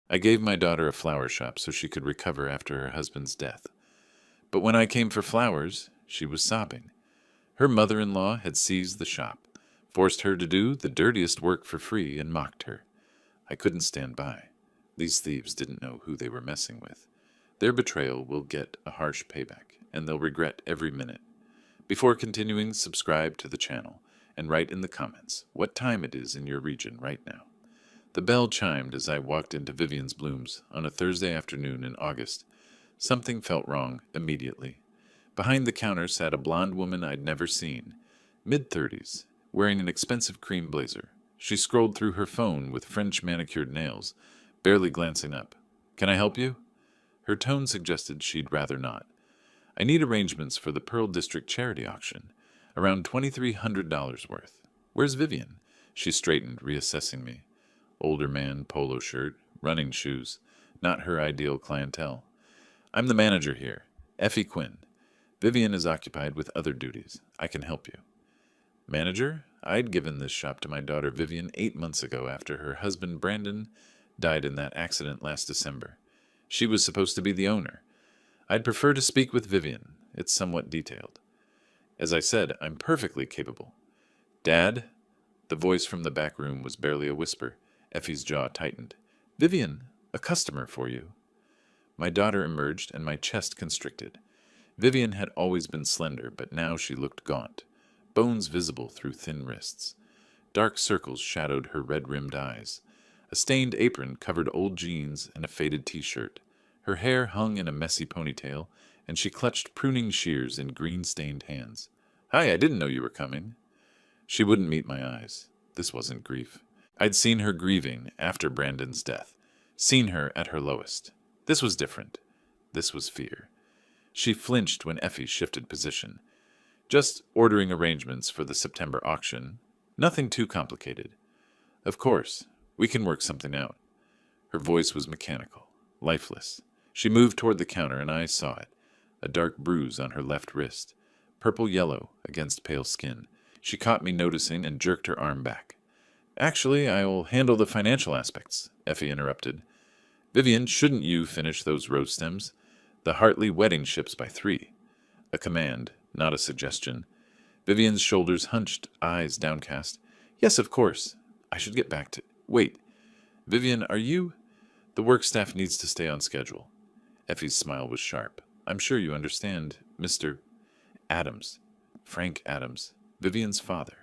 I gave my daughter a flower shop so she could recover after her husband's death. But when I came for flowers, she was sobbing. Her mother-in-law had seized the shop, forced her to do the dirtiest work for free, and mocked her. I couldn't stand by. These thieves didn't know who they were messing with. Their betrayal will get a harsh payback, and they'll regret every minute. Before continuing, subscribe to the channel, and write in the comments what time it is in your region right now. The bell chimed as I walked into Vivian's Blooms on a Thursday afternoon in August. Something felt wrong immediately. Behind the counter sat a blonde woman I'd never seen, mid-30s, wearing an expensive cream blazer. She scrolled through her phone with French manicured nails, barely glancing up. "Can I help you?" Her tone suggested she'd rather not. "I need arrangements for the Pearl District charity auction, around $2,300 worth. Where's Vivian?" She straightened, reassessing me. Older man, polo shirt, running shoes. Not her ideal clientele. "I'm the manager here, Effie Quinn. Vivian is occupied with other duties. I can help you." Manager? I'd given this shop to my daughter Vivian 8 months ago after her husband Brandon died in that accident last December. She was supposed to be the owner. "I'd prefer to speak with Vivian. It's somewhat detailed." As I said, I'm perfectly capable. "Dad?" The voice from the back room was barely a whisper. Effie's jaw tightened. "Vivian, a customer for you." My daughter emerged, and my chest constricted. Vivian had always been slender, but now she looked gaunt, bones visible through thin wrists. Dark circles shadowed her red-rimmed eyes. A stained apron covered old jeans and a faded t-shirt. Her hair hung in a messy ponytail, and she clutched pruning shears in green-stained hands. "Hi, I didn't know you were coming." She wouldn't meet my eyes. This wasn't grief. I'd seen her grieving after Brandon's death, seen her at her lowest. This was different. This was fear. She flinched when Effie shifted position. "Just ordering arrangements for the September auction. Nothing too complicated." "Of course. We can work something out." Her voice was mechanical, lifeless. She moved toward the counter, and I saw it. A dark bruise on her left wrist, purple-yellow against pale skin. She caught me noticing and jerked her arm back. "Actually, I will handle the financial aspects," Effie interrupted. "Vivian, shouldn't you finish those rose stems? The Hartley wedding ships by 3. A command, not a suggestion. Vivian's shoulders hunched, eyes downcast. "Yes, of course. I should get back to... Wait. Vivian, are you... The work staff needs to stay on schedule." Effie's smile was sharp. "I'm sure you understand, Mr. Adams. Frank Adams. Vivian's father."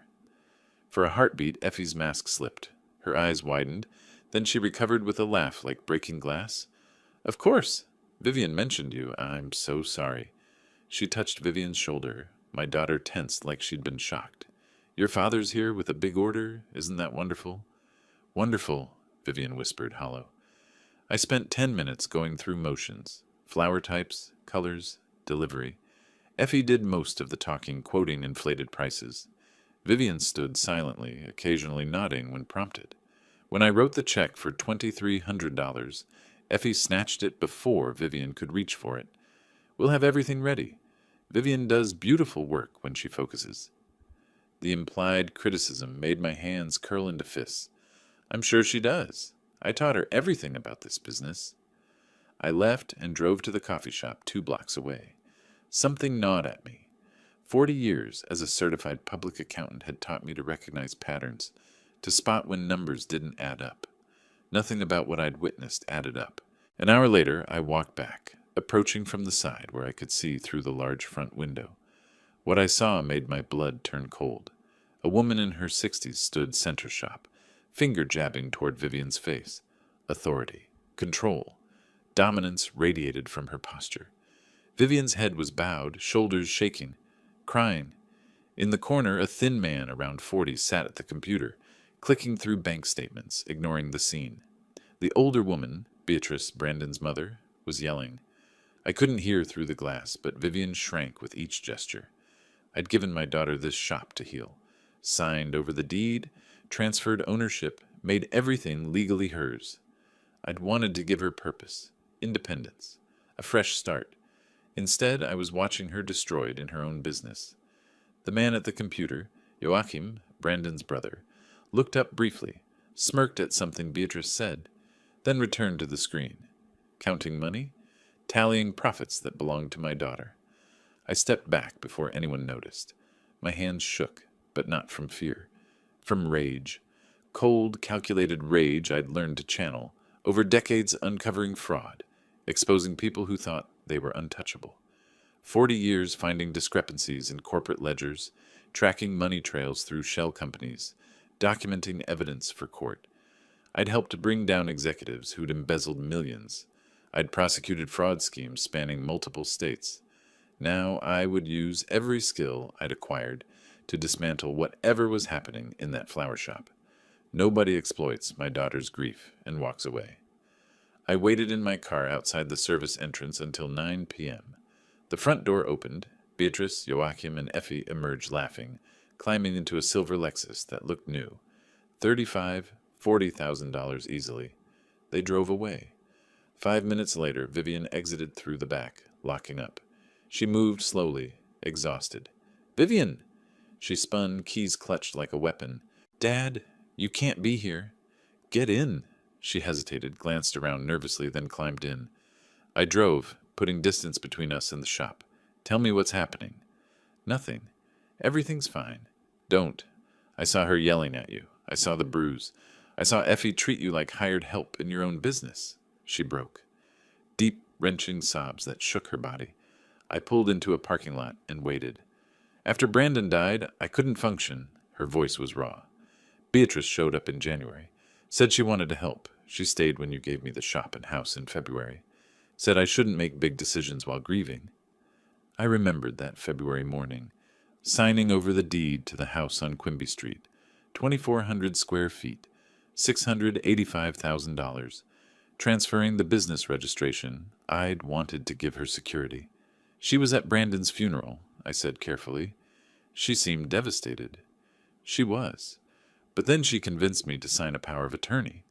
For a heartbeat, Effie's mask slipped. Her eyes widened. Then she recovered with a laugh like breaking glass. "Of course. Vivian mentioned you. I'm so sorry." She touched Vivian's shoulder. My daughter tensed like she'd been shocked. "Your father's here with a big order? Isn't that wonderful?" "Wonderful," Vivian whispered, hollow. I spent 10 minutes going through motions. Flower types, colors, delivery. Effie did most of the talking, quoting inflated prices. Vivian stood silently, occasionally nodding when prompted. When I wrote the check for $2,300, Effie snatched it before Vivian could reach for it. "We'll have everything ready. Vivian does beautiful work when she focuses." The implied criticism made my hands curl into fists. "I'm sure she does. I taught her everything about this business." I left and drove to the coffee shop 2 blocks away. Something gnawed at me. 40 years as a certified public accountant had taught me to recognize patterns, to spot when numbers didn't add up. Nothing about what I'd witnessed added up. An hour later, I walked back, approaching from the side where I could see through the large front window. What I saw made my blood turn cold. A woman in her 60s stood center shop, finger jabbing toward Vivian's face. Authority, control, dominance radiated from her posture. Vivian's head was bowed, shoulders shaking, crying. In the corner, a thin man around 40 sat at the computer, clicking through bank statements, ignoring the scene. The older woman, Beatrice, Brandon's mother, was yelling. I couldn't hear through the glass, but Vivian shrank with each gesture. I'd given my daughter this shop to heal, signed over the deed, transferred ownership, made everything legally hers. I'd wanted to give her purpose, independence, a fresh start. Instead, I was watching her destroyed in her own business. The man at the computer, Joachim, Brandon's brother, looked up briefly, smirked at something Beatrice said. then returned to the screen, counting money, tallying profits that belonged to my daughter. I stepped back before anyone noticed. My hands shook, but not from fear, from rage. Cold, calculated rage I'd learned to channel, over decades uncovering fraud, exposing people who thought they were untouchable. 40 years finding discrepancies in corporate ledgers, tracking money trails through shell companies, documenting evidence for court. I'd helped bring down executives who'd embezzled millions. I'd prosecuted fraud schemes spanning multiple states. Now I would use every skill I'd acquired to dismantle whatever was happening in that flower shop. Nobody exploits my daughter's grief and walks away. I waited in my car outside the service entrance until 9 p.m. The front door opened. Beatrice, Joachim, and Effie emerged laughing, climbing into a silver Lexus that looked new. $35,000, $40,000 easily. They drove away. 5 minutes later, Vivian exited through the back, locking up. She moved slowly, exhausted. "Vivian!" She spun, keys clutched like a weapon. "Dad, you can't be here." "Get in." She hesitated, glanced around nervously, then climbed in. I drove, putting distance between us and the shop. "Tell me what's happening." "Nothing. Everything's fine." "Don't. I saw her yelling at you. I saw the bruise. I saw Effie treat you like hired help in your own business." She broke. Deep, wrenching sobs that shook her body. I pulled into a parking lot and waited. "After Brandon died, I couldn't function." Her voice was raw. "Beatrice showed up in January. Said she wanted to help. She stayed when you gave me the shop and house in February. Said I shouldn't make big decisions while grieving." I remembered that February morning, signing over the deed to the house on Quimby Street, 2,400 square feet, $685,000, transferring the business registration. I'd wanted to give her security. "She was at Brandon's funeral," I said carefully. She seemed devastated. She was. But then she convinced me to sign a power of attorney.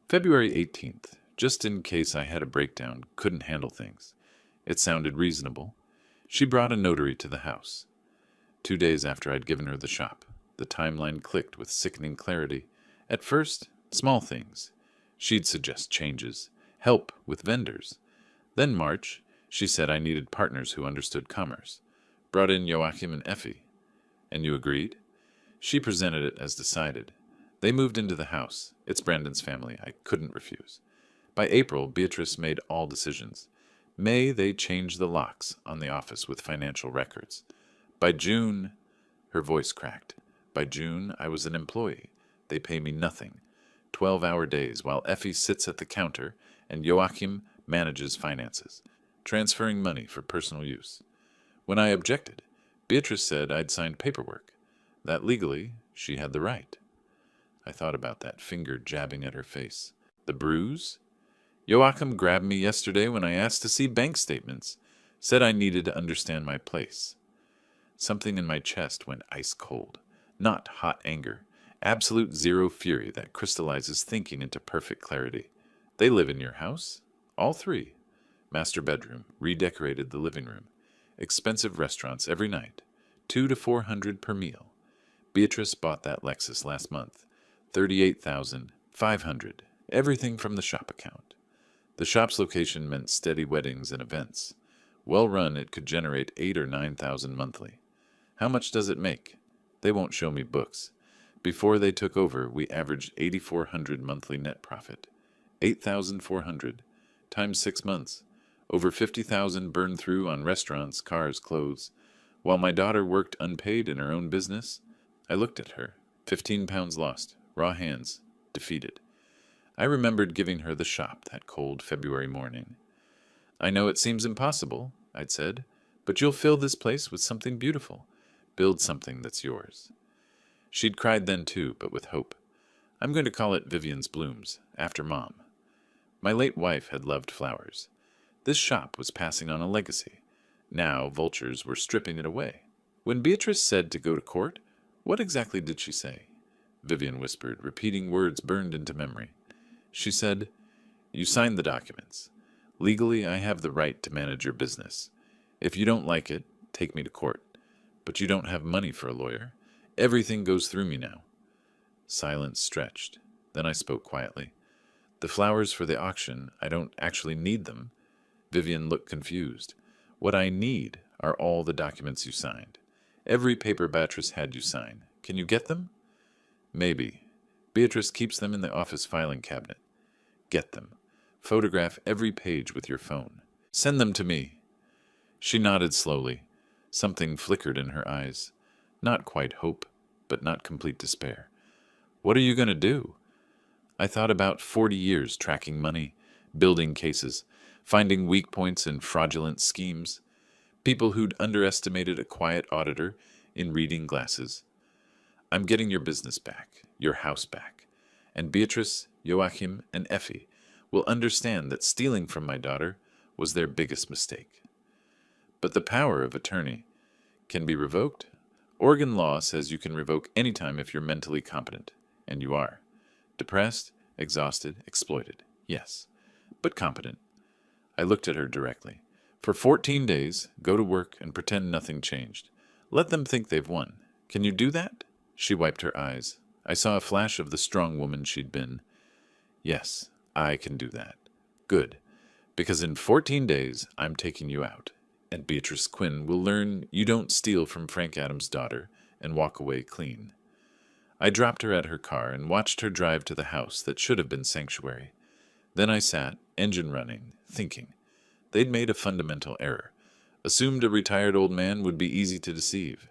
February 18th, just in case I had a breakdown, couldn't handle things. It sounded reasonable. She brought a notary to the house. 2 days after I'd given her the shop, the timeline clicked with sickening clarity. At first, small things. She'd suggest changes, help with vendors. Then March, she said I needed partners who understood commerce. Brought in Joachim and Effie. "And you agreed?" She presented it as decided. They moved into the house. It's Brandon's family. I couldn't refuse. By April, Beatrice made all decisions. May, they changed the locks on the office with financial records. By June, her voice cracked. By June, I was an employee. They pay me nothing. 12-hour days while Effie sits at the counter and Joachim manages finances, transferring money for personal use. When I objected, Beatrice said I'd signed paperwork, that legally she had the right. I thought about that finger jabbing at her face. The bruise? Joachim grabbed me yesterday when I asked to see bank statements, said I needed to understand my place. Something in my chest went ice cold. Not hot anger, absolute zero fury that crystallizes thinking into perfect clarity. They live in your house? All three. Master bedroom, redecorated the living room. Expensive restaurants every night, $200 to $400 per meal. Beatrice bought that Lexus last month, $38,500, everything from the shop account. The shop's location meant steady weddings and events. Well run, it could generate $8,000 or $9,000 monthly. How much does it make? They won't show me books. Before they took over, we averaged $8,400 monthly net profit. $8,400 times 6 months. Over $50,000 burned through on restaurants, cars, clothes. While my daughter worked unpaid in her own business, I looked at her. 15 pounds lost, raw hands, defeated. I remembered giving her the shop that cold February morning. "I know it seems impossible," I'd said, "but you'll fill this place with something beautiful. Build something that's yours." She'd cried then too, but with hope. I'm going to call it Vivian's Blooms, after Mom. My late wife had loved flowers. This shop was passing on a legacy. Now vultures were stripping it away. When Beatrice said to go to court, what exactly did she say? Vivian whispered, repeating words burned into memory. She said, "You signed the documents. Legally, I have the right to manage your business. If you don't like it, take me to court. But you don't have money for a lawyer. Everything goes through me now." Silence stretched. Then I spoke quietly. The flowers for the auction, I don't actually need them. Vivian looked confused. What I need are all the documents you signed. Every paper Beatrice had you sign. Can you get them? Maybe. Beatrice keeps them in the office filing cabinet. Get them. Photograph every page with your phone. Send them to me. She nodded slowly. Something flickered in her eyes. Not quite hope, but not complete despair. What are you going to do? I thought about 40 years tracking money, building cases, finding weak points in fraudulent schemes, people who'd underestimated a quiet auditor in reading glasses. I'm getting your business back, your house back, and Beatrice, Joachim, and Effie will understand that stealing from my daughter was their biggest mistake. But the power of attorney can be revoked. Oregon law says you can revoke any time if you're mentally competent, and you are. Depressed, exhausted, exploited, yes, but competent. I looked at her directly. For 14 days, go to work and pretend nothing changed. Let them think they've won. Can you do that? She wiped her eyes. I saw a flash of the strong woman she'd been. Yes, I can do that. Good, because in 14 days, I'm taking you out, and Beatrice Quinn will learn you don't steal from Frank Adams' daughter and walk away clean. I dropped her at her car and watched her drive to the house that should have been sanctuary. Then I sat, engine running, thinking. They'd made a fundamental error. Assumed a retired old man would be easy to deceive.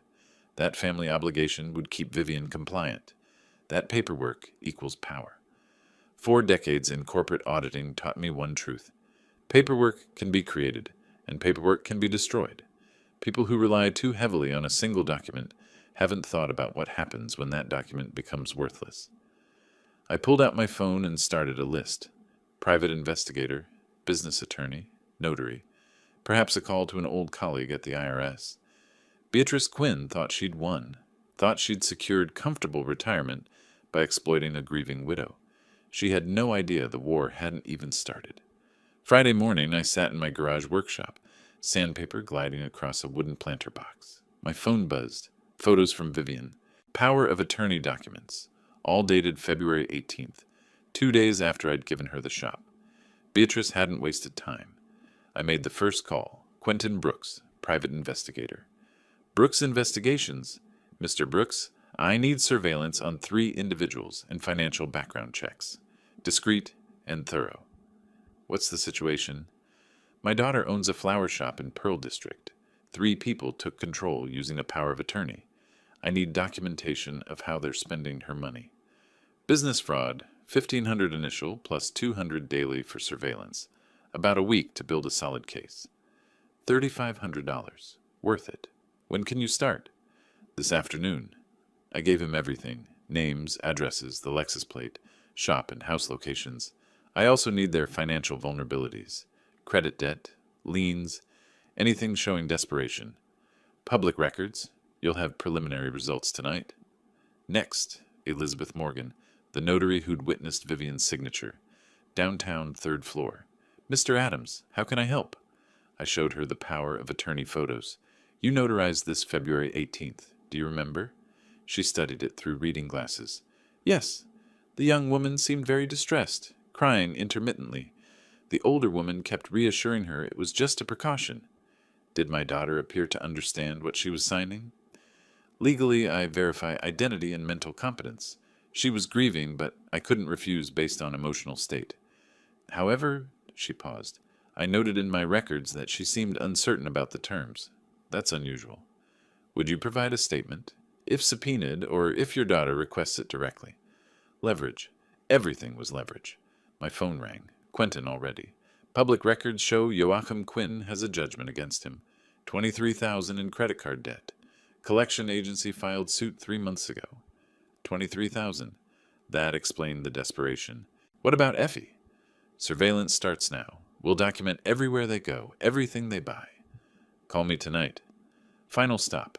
That family obligation would keep Vivian compliant. That paperwork equals power. 4 decades in corporate auditing taught me one truth. Paperwork can be created, and paperwork can be destroyed. People who rely too heavily on a single document haven't thought about what happens when that document becomes worthless. I pulled out my phone and started a list. Private investigator, business attorney, notary, perhaps a call to an old colleague at the IRS. Beatrice Quinn thought she'd won, thought she'd secured comfortable retirement by exploiting a grieving widow. She had no idea the war hadn't even started. Friday morning, I sat in my garage workshop, sandpaper gliding across a wooden planter box. My phone buzzed. Photos from Vivian. Power of attorney documents, all dated February 18th, 2 days after I'd given her the shop. Beatrice hadn't wasted time. I made the first call. Quentin Brooks, private investigator. Brooks Investigations. Mr. Brooks, I need surveillance on 3 individuals and financial background checks. Discreet and thorough. What's the situation? My daughter owns a flower shop in Pearl District. 3 people took control using a power of attorney. I need documentation of how they're spending her money. Business fraud, $1,500 initial plus $200 daily for surveillance. About a week to build a solid case. $3,500. Worth it. When can you start? This afternoon. I gave him everything. Names, addresses, the Lexus plate, shop and house locations. I also need their financial vulnerabilities. Credit debt, liens, anything showing desperation. Public records. You'll have preliminary results tonight. Next, Elizabeth Morgan, the notary who'd witnessed Vivian's signature. Downtown, 3rd floor. Mr. Adams, how can I help? I showed her the power of attorney photos. You notarized this February 18th. Do you remember? She studied it through reading glasses. Yes. The young woman seemed very distressed, crying intermittently. The older woman kept reassuring her it was just a precaution. Did my daughter appear to understand what she was signing? Legally, I verify identity and mental competence. She was grieving, but I couldn't refuse based on emotional state. However, she paused, I noted in my records that she seemed uncertain about the terms. That's unusual. Would you provide a statement? If subpoenaed, or if your daughter requests it directly. Leverage. Everything was leverage. My phone rang. Quentin already. Public records show Joachim Quinn has a judgment against him. $23,000 in credit card debt. Collection agency filed suit 3 months ago. $23,000. That explained the desperation. What about Effie? Surveillance starts now. We'll document everywhere they go, everything they buy. Call me tonight. Final stop.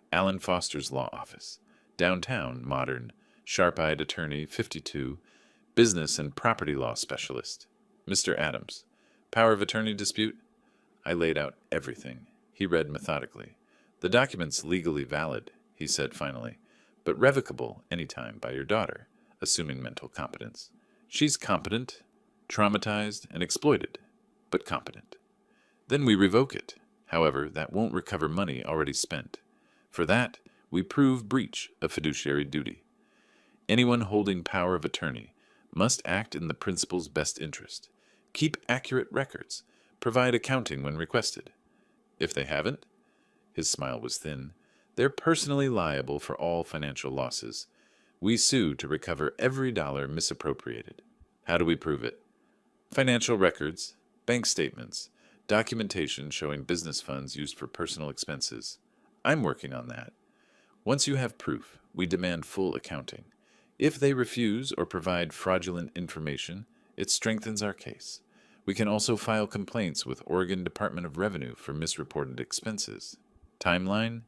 Alan Foster's law office. Downtown, modern, sharp-eyed attorney, 52, business and property law specialist. Mr. Adams. Power of attorney dispute? I laid out everything. He read methodically. The document's legally valid, he said finally, but revocable any time by your daughter, assuming mental competence. She's competent. traumatized, and exploited, but competent. Then we revoke it. However, that won't recover money already spent. For that, we prove breach of fiduciary duty. Anyone holding power of attorney must act in the principal's best interest, keep accurate records, provide accounting when requested. If they haven't, his smile was thin, they're personally liable for all financial losses. We sue to recover every dollar misappropriated. How do we prove it? Financial records, bank statements, documentation showing business funds used for personal expenses. I'm working on that. Once you have proof, we demand full accounting. If they refuse or provide fraudulent information, it strengthens our case. We can also file complaints with Oregon Department of Revenue for misreported expenses. Timeline?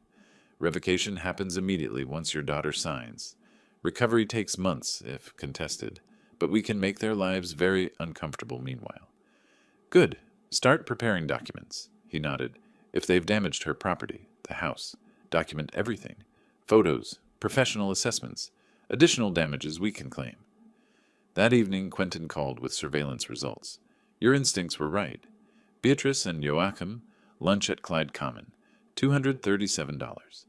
Revocation happens immediately once your daughter signs. Recovery takes months, if contested, but we can make their lives very uncomfortable meanwhile. Good. Start preparing documents. He nodded. If they've damaged her property, the house, document everything. Photos, professional assessments, additional damages we can claim. That evening, Quentin called with surveillance results. Your instincts were right. Beatrice and Joachim, lunch at Clyde Common, $237.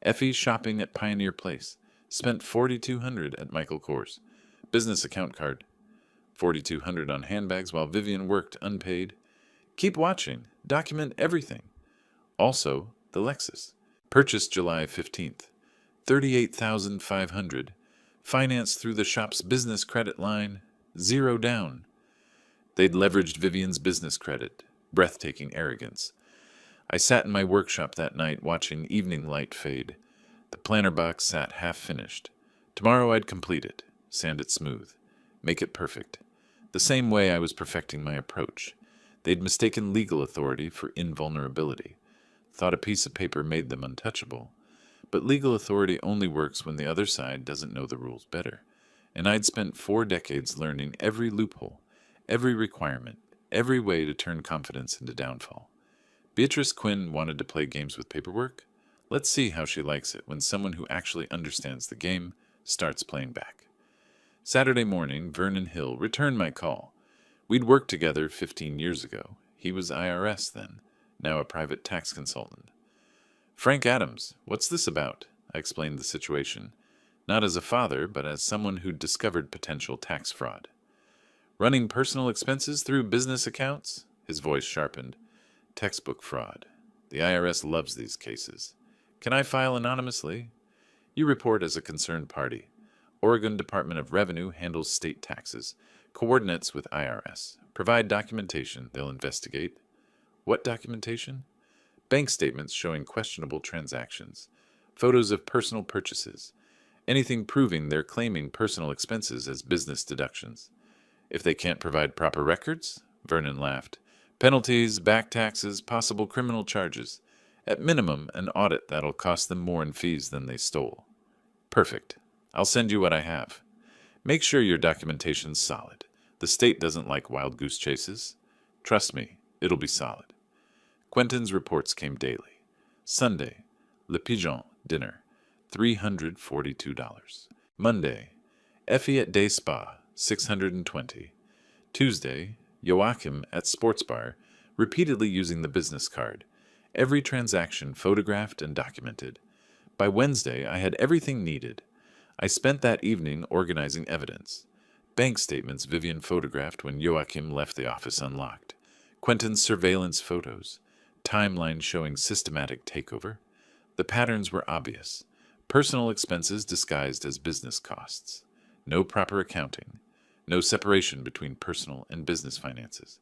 Effie shopping at Pioneer Place, spent $4,200 at Michael Kors. Business account card, $4,200 on handbags while Vivian worked unpaid. Keep watching. Document everything. Also, the Lexus. Purchased July 15th. $38,500. Financed through the shop's business credit line. 0 down. They'd leveraged Vivian's business credit. Breathtaking arrogance. I sat in my workshop that night watching evening light fade. The planner box sat half-finished. Tomorrow I'd complete it, sand it smooth, make it perfect. The same way I was perfecting my approach. They'd mistaken legal authority for invulnerability. Thought a piece of paper made them untouchable. But legal authority only works when the other side doesn't know the rules better. And I'd spent 4 decades learning every loophole, every requirement, every way to turn confidence into downfall. Beatrice Quinn wanted to play games with paperwork. Let's see how she likes it when someone who actually understands the game starts playing back. Saturday morning, Vernon Hill returned my call. We'd worked together 15 years ago. He was IRS then, now a private tax consultant. Frank Adams, what's this about? I explained the situation, not as a father, but as someone who'd discovered potential tax fraud. Running personal expenses through business accounts? His voice sharpened. Textbook fraud. The IRS loves these cases. Can I file anonymously? You report as a concerned party. Oregon Department of Revenue handles state taxes. Coordinates with IRS. Provide documentation. They'll investigate. What documentation? Bank statements showing questionable transactions. Photos of personal purchases. Anything proving they're claiming personal expenses as business deductions. If they can't provide proper records? Vernon laughed. Penalties, back taxes, possible criminal charges. At minimum, an audit that'll cost them more in fees than they stole. Perfect. I'll send you what I have. Make sure your documentation's solid. The state doesn't like wild goose chases. Trust me, it'll be solid. Quentin's reports came daily. Sunday, Le Pigeon dinner, $342. Monday, Effie at Day Spa, $620. Tuesday, Joachim at Sports Bar, repeatedly using the business card. Every transaction photographed and documented. By Wednesday, I had everything needed. I spent that evening organizing evidence. Bank statements Vivian photographed when Joachim left the office unlocked. Quentin's surveillance photos. Timeline showing systematic takeover. The patterns were obvious. Personal expenses disguised as business costs. No proper accounting. No separation between personal and business finances.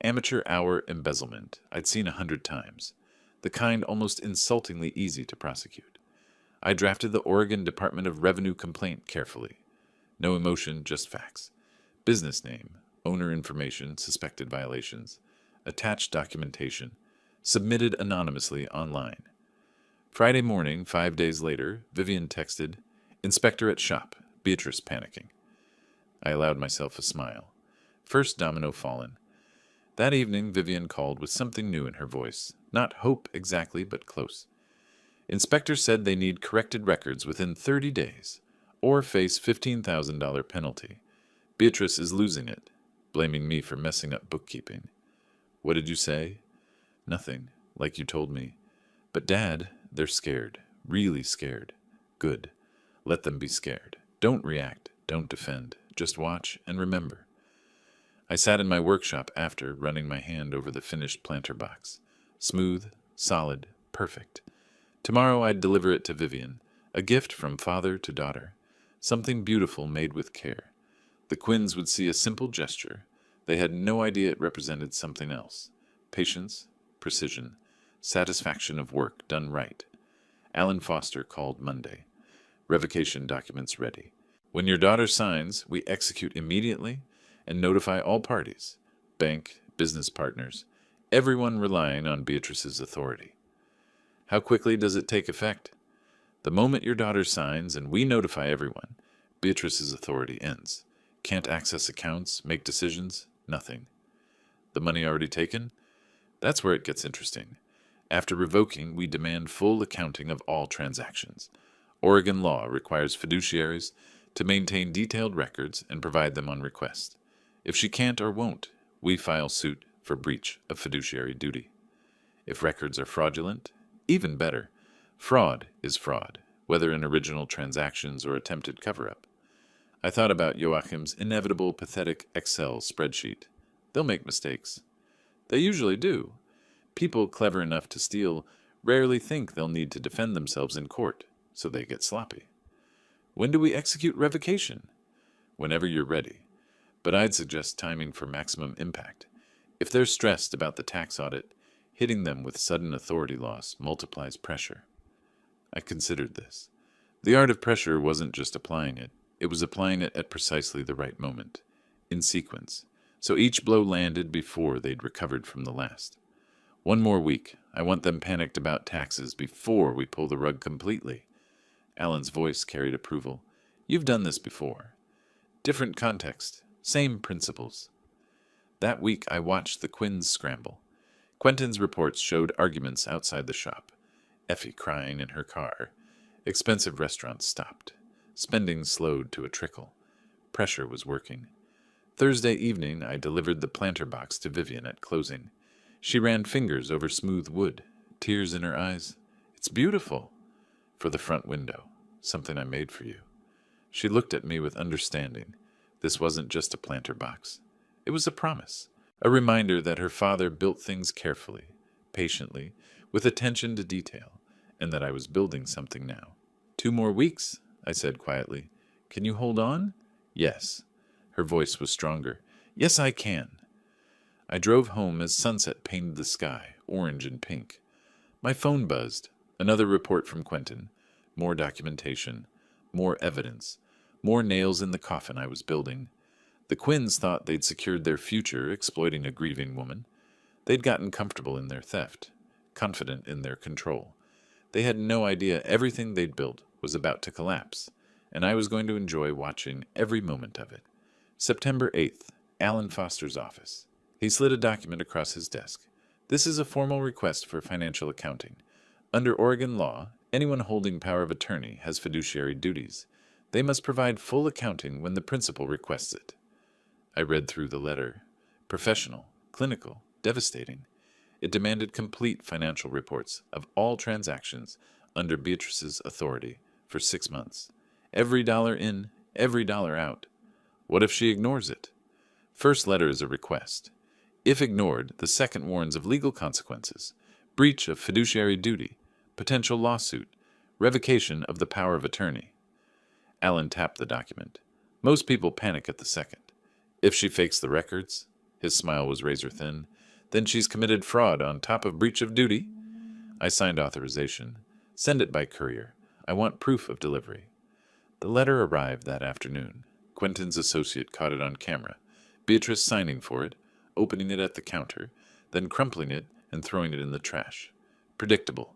Amateur hour embezzlement I'd seen 100 times. The kind almost insultingly easy to prosecute. I drafted the Oregon Department of Revenue complaint carefully. No emotion, just facts. Business name, owner information, suspected violations. Attached documentation. Submitted anonymously online. Friday morning, 5 days later, Vivian texted, Inspector at shop, Beatrice panicking. I allowed myself a smile. First domino fallen. That evening, Vivian called with something new in her voice. Not hope exactly, but close. Inspector said they need corrected records within 30 days, or face $15,000 penalty. Beatrice is losing it. blaming me for messing up bookkeeping. What did you say? Nothing, like you told me. But Dad, they're scared. Really scared. Good. Let them be scared. Don't react. Don't defend. Just watch and remember. I sat in my workshop after, running my hand over the finished planter box. Smooth, solid, perfect. Tomorrow I'd deliver it to Vivian, a gift from father to daughter. Something beautiful made with care. The Quinns would see a simple gesture. They had no idea it represented something else. Patience, precision, satisfaction of work done right. Alan Foster called Monday. Revocation documents ready. When your daughter signs, we execute immediately and notify all parties, bank, business partners, everyone relying on Beatrice's authority. How quickly does it take effect? The moment your daughter signs and we notify everyone, Beatrice's authority ends. Can't access accounts, make decisions, nothing. The money already taken? That's where it gets interesting. After revoking, we demand full accounting of all transactions. Oregon law requires fiduciaries to maintain detailed records and provide them on request. If she can't or won't, we file suit for breach of fiduciary duty. If records are fraudulent, even better. Fraud is fraud, whether in original transactions or attempted cover-up. I thought about Joachim's inevitable pathetic Excel spreadsheet. They'll make mistakes. They usually do. People clever enough to steal rarely think they'll need to defend themselves in court, so they get sloppy. When do we execute revocation? Whenever you're ready. But I'd suggest timing for maximum impact. If they're stressed about the tax audit, hitting them with sudden authority loss multiplies pressure. I considered this. The art of pressure wasn't just applying it was applying it at precisely the right moment, in sequence, so each blow landed before they'd recovered from the last. One more week. I want them panicked about taxes before we pull the rug completely. Alan's voice carried approval. You've done this before. Different context. Same principles. That week I watched the Quinns scramble. Quentin's reports showed arguments outside the shop. Effie crying in her car. Expensive restaurants stopped. Spending slowed to a trickle. Pressure was working. Thursday evening I delivered the planter box to Vivian at closing. She ran fingers over smooth wood, tears in her eyes. It's beautiful. For the front window. Something I made for you. She looked at me with understanding. This wasn't just a planter box. It was a promise, a reminder that her father built things carefully, patiently, with attention to detail, and that I was building something now. 2 more weeks, I said quietly. Can you hold on? Yes. Her voice was stronger. Yes, I can. I drove home as sunset painted the sky, orange and pink. My phone buzzed. Another report from Quentin. More documentation. More evidence. More nails in the coffin I was building. The Quinns thought they'd secured their future exploiting a grieving woman. They'd gotten comfortable in their theft, confident in their control. They had no idea everything they'd built was about to collapse, and I was going to enjoy watching every moment of it. September 8th, Alan Foster's office. He slid a document across his desk. This is a formal request for financial accounting. Under Oregon law, anyone holding power of attorney has fiduciary duties. They must provide full accounting when the principal requests it. I read through the letter. Professional, clinical, devastating. It demanded complete financial reports of all transactions under Beatrice's authority for 6 months. Every dollar in, every dollar out. What if she ignores it? First letter is a request. If ignored, the second warns of legal consequences, breach of fiduciary duty, potential lawsuit, revocation of the power of attorney. Alan tapped the document. Most people panic at the second. If she fakes the records, his smile was razor thin, then she's committed fraud on top of breach of duty. I signed authorization. Send it by courier. I want proof of delivery. The letter arrived that afternoon. Quentin's associate caught it on camera. Beatrice signing for it, opening it at the counter, then crumpling it and throwing it in the trash. Predictable.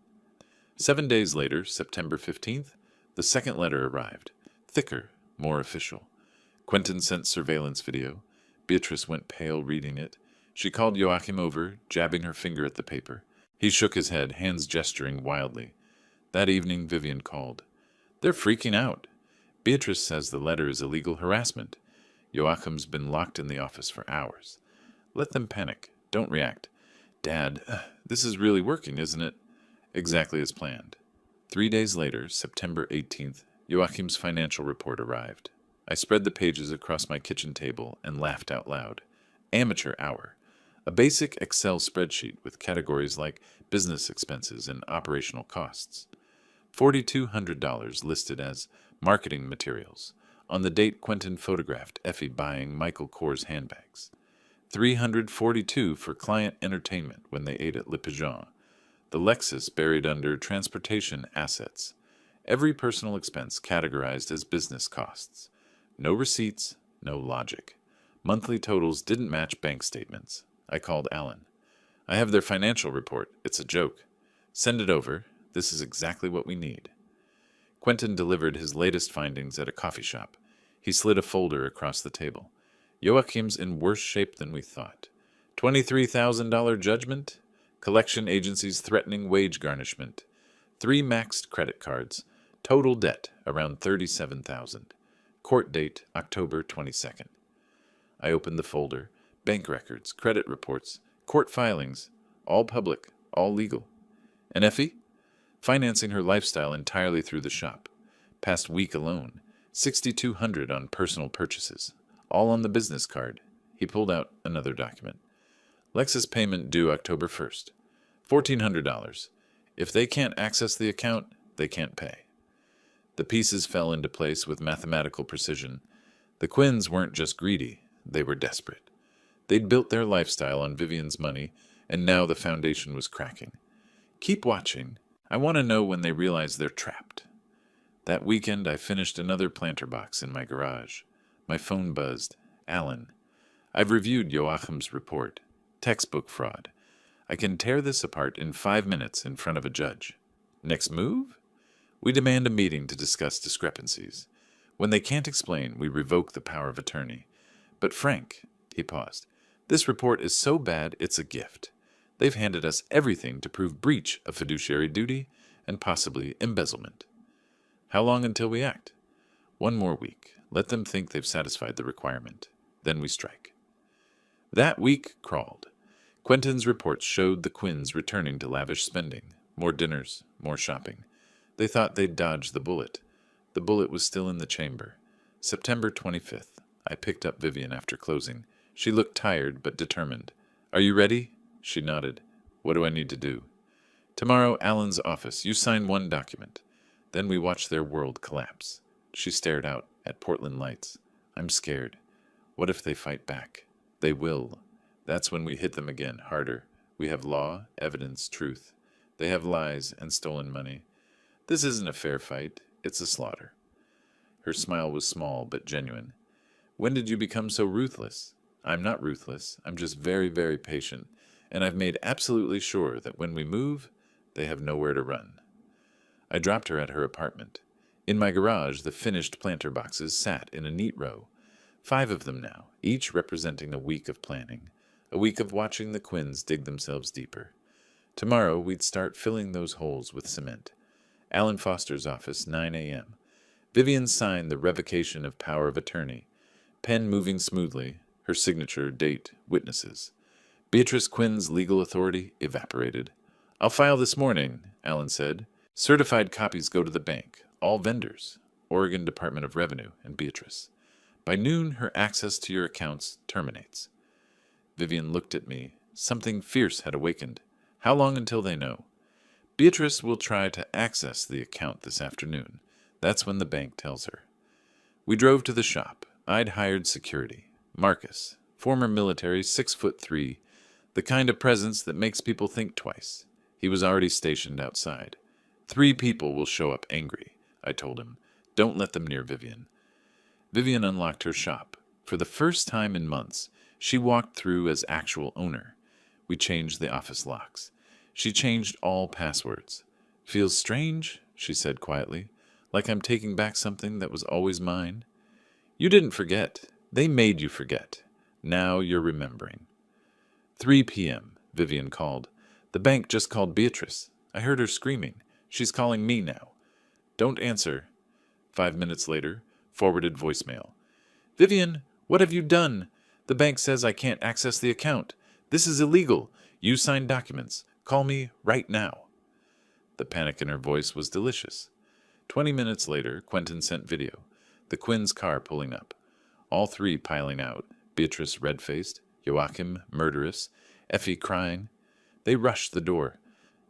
7 days later, September 15th, the second letter arrived. Thicker, more official. Quentin sent surveillance video. Beatrice went pale reading it. She called Joachim over, jabbing her finger at the paper. He shook his head, hands gesturing wildly. That evening, Vivian called. They're freaking out. Beatrice says the letter is illegal harassment. Joachim's been locked in the office for hours. Let them panic. Don't react. Dad, this is really working, isn't it? Exactly as planned. 3 days later, September 18th, Joachim's financial report arrived. I spread the pages across my kitchen table and laughed out loud. Amateur hour. A basic Excel spreadsheet with categories like business expenses and operational costs. $4,200 listed as marketing materials, on the date Quentin photographed Effie buying Michael Kors handbags. $342 for client entertainment when they ate at Le Pigeon. The Lexus buried under transportation assets. Every personal expense categorized as business costs. No receipts, no logic. Monthly totals didn't match bank statements. I called Alan. I have their financial report. It's a joke. Send it over. This is exactly what we need. Quentin delivered his latest findings at a coffee shop. He slid a folder across the table. Joachim's in worse shape than we thought. $23,000 judgment. Collection agencies threatening wage garnishment. 3 maxed credit cards. Total debt around $37,000. Court date October 22nd. I opened the folder. Bank records, credit reports, court filings, all public, all legal. And Effie? Financing her lifestyle entirely through the shop. Past week alone, $6,200 on personal purchases, all on the business card. He pulled out another document. Lexus payment due October 1st. $1,400. If they can't access the account, they can't pay. The pieces fell into place with mathematical precision. The Quinns weren't just greedy, they were desperate. They'd built their lifestyle on Vivian's money, and now the foundation was cracking. Keep watching. I want to know when they realize they're trapped. That weekend, I finished another planter box in my garage. My phone buzzed. Alan. I've reviewed Joachim's report. Textbook fraud. I can tear this apart in 5 minutes in front of a judge. Next move? We demand a meeting to discuss discrepancies. When they can't explain, we revoke the power of attorney. But Frank, he paused, this report is so bad it's a gift. They've handed us everything to prove breach of fiduciary duty and possibly embezzlement. How long until we act? 1 more week. Let them think they've satisfied the requirement. Then we strike. That week crawled. Quentin's reports showed the Quinns returning to lavish spending. More dinners, more shopping. They thought they'd dodged the bullet. The bullet was still in the chamber. September 25th. I picked up Vivian after closing. She looked tired but determined. Are you ready? She nodded. What do I need to do? Tomorrow, Alan's office. You sign 1 document. Then we watch their world collapse. She stared out at Portland lights. I'm scared. What if they fight back? They will. That's when we hit them again, harder. We have law, evidence, truth. They have lies and stolen money. This isn't a fair fight. It's a slaughter. Her smile was small but genuine. When did you become so ruthless? I'm not ruthless. I'm just very, very patient. And I've made absolutely sure that when we move, they have nowhere to run. I dropped her at her apartment. In my garage, the finished planter boxes sat in a neat row. 5 of them now, each representing a week of planning. A week of watching the Quinns dig themselves deeper. Tomorrow, we'd start filling those holes with cement. Alan Foster's office, 9 a.m. Vivian signed the revocation of power of attorney. Pen moving smoothly. Her signature, date, witnesses. Beatrice Quinn's legal authority evaporated. I'll file this morning, Alan said. Certified copies go to the bank. All vendors. Oregon Department of Revenue and Beatrice. By noon, her access to your accounts terminates. Vivian looked at me. Something fierce had awakened. How long until they know? Beatrice will try to access the account this afternoon. That's when the bank tells her. We drove to the shop. I'd hired security. Marcus, former military, 6'3", the kind of presence that makes people think twice. He was already stationed outside. 3 people will show up angry, I told him. Don't let them near Vivian. Vivian unlocked her shop. For the first time in months, she walked through as actual owner. We changed the office locks. She changed all passwords. Feels strange, she said quietly, like I'm taking back something that was always mine. You didn't forget. They made you forget. Now you're remembering. 3 p.m., Vivian called. The bank just called Beatrice. I heard her screaming. She's calling me now. Don't answer. 5 minutes later, forwarded voicemail. Vivian, What have you done? The bank says I can't access the account. This is illegal. You signed documents. Call me right now." The panic in her voice was delicious. 20 minutes later, Quentin sent video. The Quinns' car pulling up. All three piling out. Beatrice red-faced, Joachim murderous, Effie crying. They rushed the door.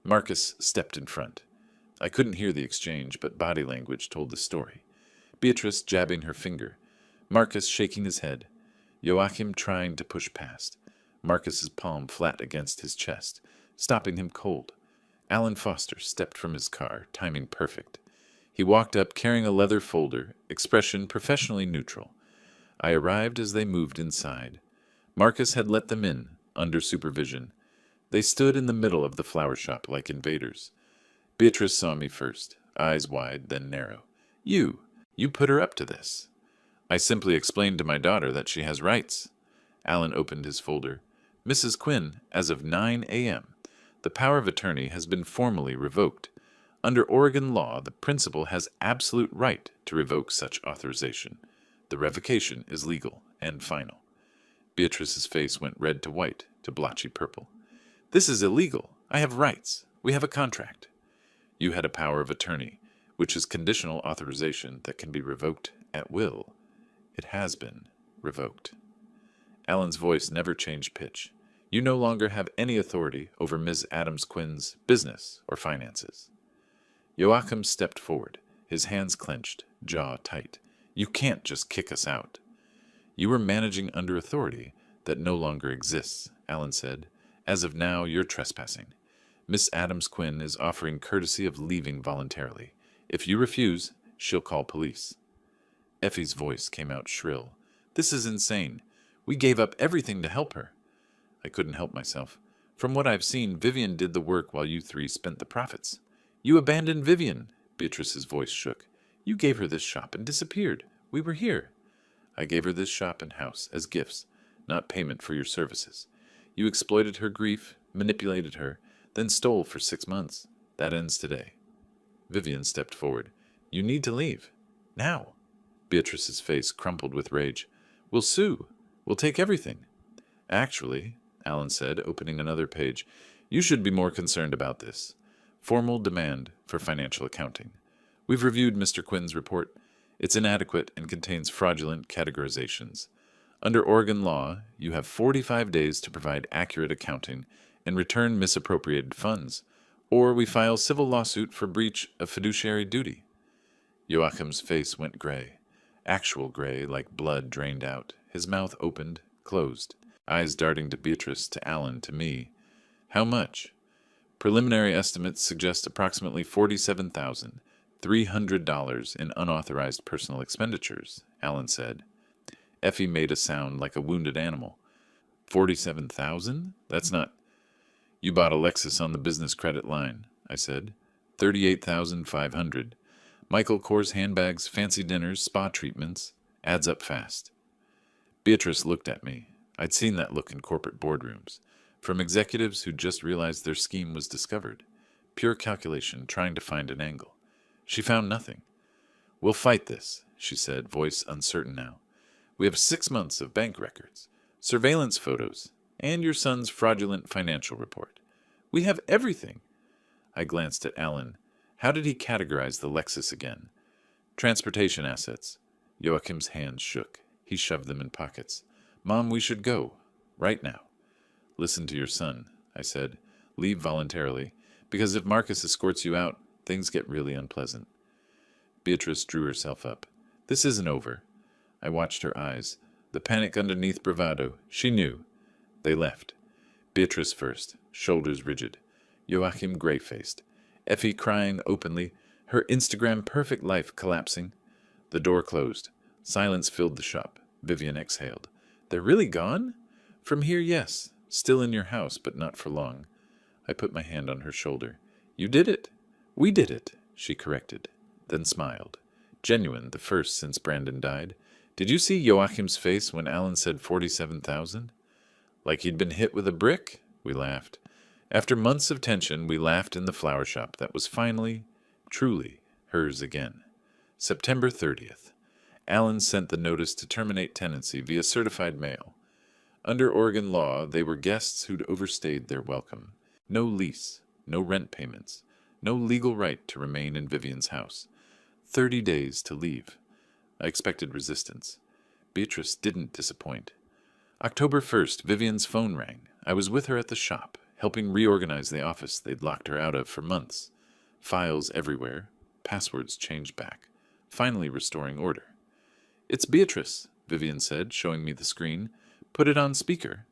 Marcus stepped in front. I couldn't hear the exchange, but body language told the story. Beatrice jabbing her finger. Marcus shaking his head. Joachim trying to push past. Marcus's palm flat against his chest, stopping him cold. Alan Foster stepped from his car, timing perfect. He walked up carrying a leather folder, expression professionally neutral. I arrived as they moved inside. Marcus had let them in, under supervision. They stood in the middle of the flower shop like invaders. Beatrice saw me first, eyes wide, then narrow. You put her up to this." I simply explained to my daughter that she has rights. Alan opened his folder. "Mrs. Quinn, as of 9 a.m., the power of attorney has been formally revoked. Under Oregon law, the principal has absolute right to revoke such authorization. The revocation is legal and final." Beatrice's face went red to white to blotchy purple. "This is illegal. I have rights. We have a contract." "You had a power of attorney, which is conditional authorization that can be revoked at will. It has been revoked." Alan's voice never changed pitch. "You no longer have any authority over Ms. Adams Quinn's business or finances." Joachim stepped forward, his hands clenched, jaw tight. "You can't just kick us out." "You were managing under authority that no longer exists," Alan said. "As of now, you're trespassing. Miss Adams Quinn is offering courtesy of leaving voluntarily. If you refuse, she'll call police." Effie's voice came out shrill. "This is insane. We gave up everything to help her." I couldn't help myself. "From what I've seen, Vivian did the work while you three spent the profits." "You abandoned Vivian." Beatrice's voice shook. "You gave her this shop and disappeared. We were here." "I gave her this shop and house as gifts, not payment for your services. You exploited her grief, manipulated her, then stole for 6 months. That ends today." Vivian stepped forward. "You need to leave. Now." Beatrice's face crumpled with rage. "We'll sue. We'll take everything." "Actually," Alan said, opening another page, "you should be more concerned about this. Formal demand for financial accounting. We've reviewed Mr. Quinn's report. It's inadequate and contains fraudulent categorizations. Under Oregon law, you have 45 days to provide accurate accounting and return misappropriated funds, or we file civil lawsuit for breach of fiduciary duty." Joachim's face went gray. Actual gray, like blood drained out. His mouth opened, closed. Eyes darting to Beatrice, to Alan, to me. "How much?" "Preliminary estimates suggest approximately $47,300 in unauthorized personal expenditures," Alan said. Effie made a sound like a wounded animal. 47,000? That's not... "You bought a Lexus on the business credit line," I said. 38,500. Michael Kors handbags, fancy dinners, spa treatments. Adds up fast. Beatrice looked at me. I'd seen that look in corporate boardrooms. From executives who'd just realized their scheme was discovered. Pure calculation, trying to find an angle. She found nothing. "We'll fight this," she said, voice uncertain now. "We have 6 months of bank records, surveillance photos, and your son's fraudulent financial report. We have everything." I glanced at Alan. How did he categorize the Lexus again? "Transportation assets." Joachim's hands shook. He shoved them in pockets. "Mom, we should go. Right now." "Listen to your son," I said. "Leave voluntarily, because if Marcus escorts you out, things get really unpleasant." Beatrice drew herself up. "This isn't over." I watched her eyes. The panic underneath bravado. She knew. They left. Beatrice first, shoulders rigid. Joachim gray-faced. Effie crying openly, her Instagram perfect life collapsing. The door closed. Silence filled the shop. Vivian exhaled. "They're really gone?" "From here, yes. Still in your house, but not for long." I put my hand on her shoulder. "You did it." "We did it," she corrected, then smiled. Genuine, the first since Brandon died. "Did you see Joachim's face when Alan said 47,000? Like he'd been hit with a brick?" We laughed. After months of tension, we laughed in the flower shop that was finally, truly, hers again. September 30th. Alan sent the notice to terminate tenancy via certified mail. Under Oregon law, they were guests who'd overstayed their welcome. No lease, no rent payments, no legal right to remain in Vivian's house. 30 days to leave. I expected resistance. Beatrice didn't disappoint. October 1st, Vivian's phone rang. I was with her at the shop, helping reorganize the office they'd locked her out of for months. Files everywhere, passwords changed back, finally restoring order. "It's Beatrice," Vivian said, showing me the screen. "Put it on speaker."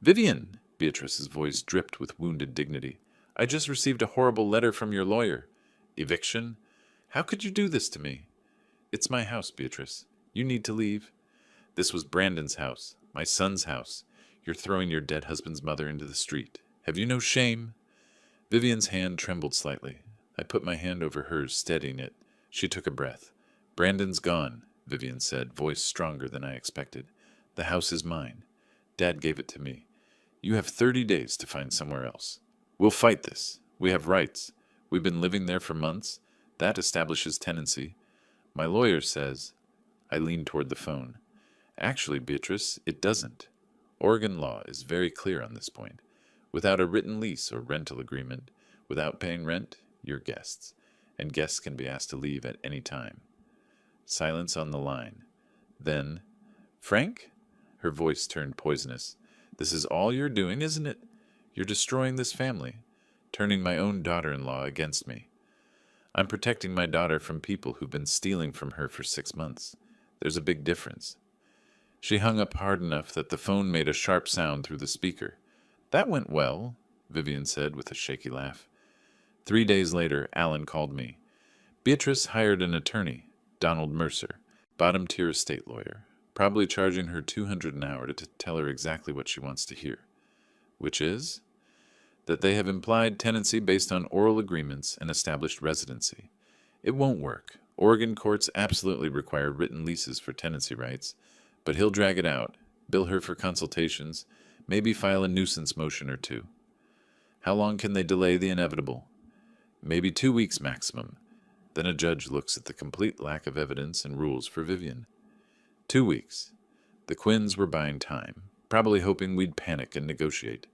"Vivian," Beatrice's voice dripped with wounded dignity, "I just received a horrible letter from your lawyer." "Eviction? How could you do this to me?" "It's my house, Beatrice. You need to leave." "This was Brandon's house, my son's house. You're throwing your dead husband's mother into the street. Have you no shame?" Vivian's hand trembled slightly. I put my hand over hers, steadying it. She took a breath. "Brandon's gone," Vivian said, voice stronger than I expected. "The house is mine. Dad gave it to me. You have 30 days to find somewhere else. We'll fight this. We have rights. We've been living there for months. That establishes tenancy. My lawyer says—" I leaned toward the phone. "Actually, Beatrice, it doesn't. Oregon law is very clear on this point. Without a written lease or rental agreement, without paying rent, you're guests, and guests can be asked to leave at any time." Silence on the line. Then, "Frank?" Her voice turned poisonous. "This is all you're doing, isn't it? You're destroying this family, turning my own daughter-in-law against me. I'm protecting my daughter from people who've been stealing from her for 6 months. There's a big difference." She hung up hard enough that the phone made a sharp sound through the speaker. "That went well," Vivian said with a shaky laugh. 3 days later, Alan called me. Beatrice hired an attorney, Donald Mercer, bottom-tier estate lawyer, probably charging her $200 an hour to tell her exactly what she wants to hear. Which is? That they have implied tenancy based on oral agreements and established residency. It won't work. Oregon courts absolutely require written leases for tenancy rights, but he'll drag it out, bill her for consultations, maybe file a nuisance motion or two. How long can they delay the inevitable? Maybe 2 weeks maximum. Then a judge looks at the complete lack of evidence and rules for Vivian. 2 weeks. The Quinns were buying time, probably hoping we'd panic and negotiate.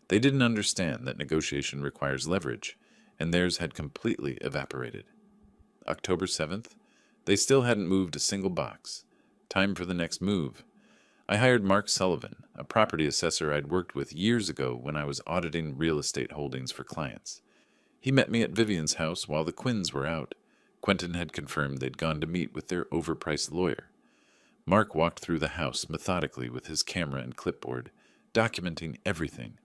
They didn't understand that negotiation requires leverage, and theirs had completely evaporated. October 7th, they still hadn't moved a single box. Time for the next move. I hired Mark Sullivan, a property assessor I'd worked with years ago when I was auditing real estate holdings for clients. He met me at Vivian's house while the Quinns were out. Quentin had confirmed they'd gone to meet with their overpriced lawyer. Mark walked through the house methodically with his camera and clipboard, documenting everything.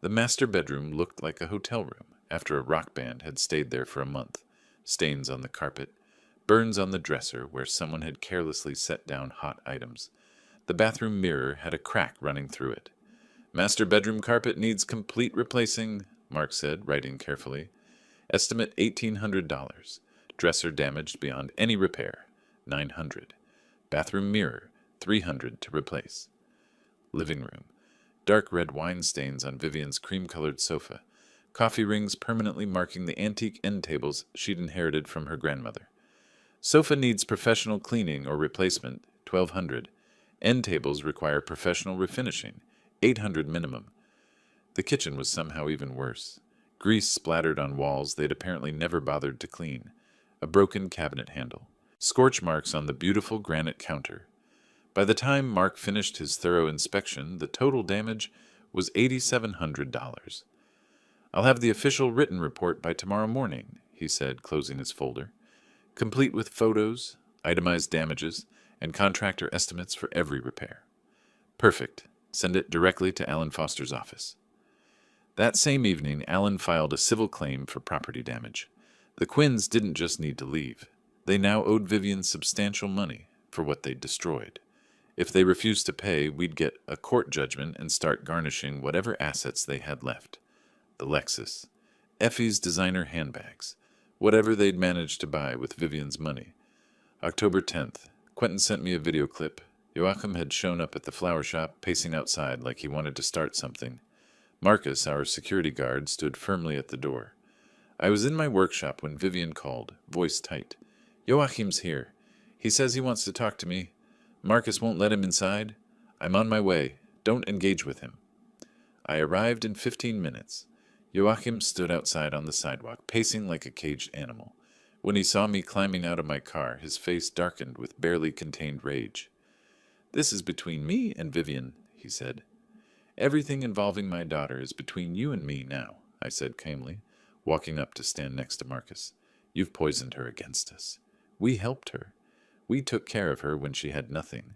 The master bedroom looked like a hotel room after a rock band had stayed there for a month. Stains on the carpet, burns on the dresser where someone had carelessly set down hot items. The bathroom mirror had a crack running through it. "Master bedroom carpet needs complete replacing," Mark said, writing carefully. "Estimate $1,800. Dresser damaged beyond any repair, $900. Bathroom mirror, $300 to replace." Living room. Dark red wine stains on Vivian's cream-colored sofa. Coffee rings permanently marking the antique end tables she'd inherited from her grandmother. "Sofa needs professional cleaning or replacement, $1,200. End tables require professional refinishing, $800 minimum." The kitchen was somehow even worse. Grease splattered on walls they'd apparently never bothered to clean. A broken cabinet handle. Scorch marks on the beautiful granite counter. By the time Mark finished his thorough inspection, the total damage was $8,700. "I'll have the official written report by tomorrow morning," he said, closing his folder, "complete with photos, itemized damages, and contractor estimates for every repair." "Perfect. Send it directly to Alan Foster's office." That same evening, Alan filed a civil claim for property damage. The Quinns didn't just need to leave. They now owed Vivian substantial money for what they'd destroyed. If they refused to pay, we'd get a court judgment and start garnishing whatever assets they had left. The Lexus, Effie's designer handbags, whatever they'd managed to buy with Vivian's money. October 10th, Quentin sent me a video clip. Joachim had shown up at the flower shop, pacing outside like he wanted to start something. Marcus, our security guard, stood firmly at the door. I was in my workshop when Vivian called, voice tight. "Joachim's here. He says he wants to talk to me. Marcus won't let him inside. I'm on my way. Don't engage with him. I arrived in 15 minutes. Joachim stood outside on the sidewalk, pacing like a caged animal. When he saw me climbing out of my car, his face darkened with barely contained rage. "This is between me and Vivian," he said. "Everything involving my daughter is between you and me now," I said calmly, walking up to stand next to Marcus. "You've poisoned her against us. We helped her. We took care of her when she had nothing.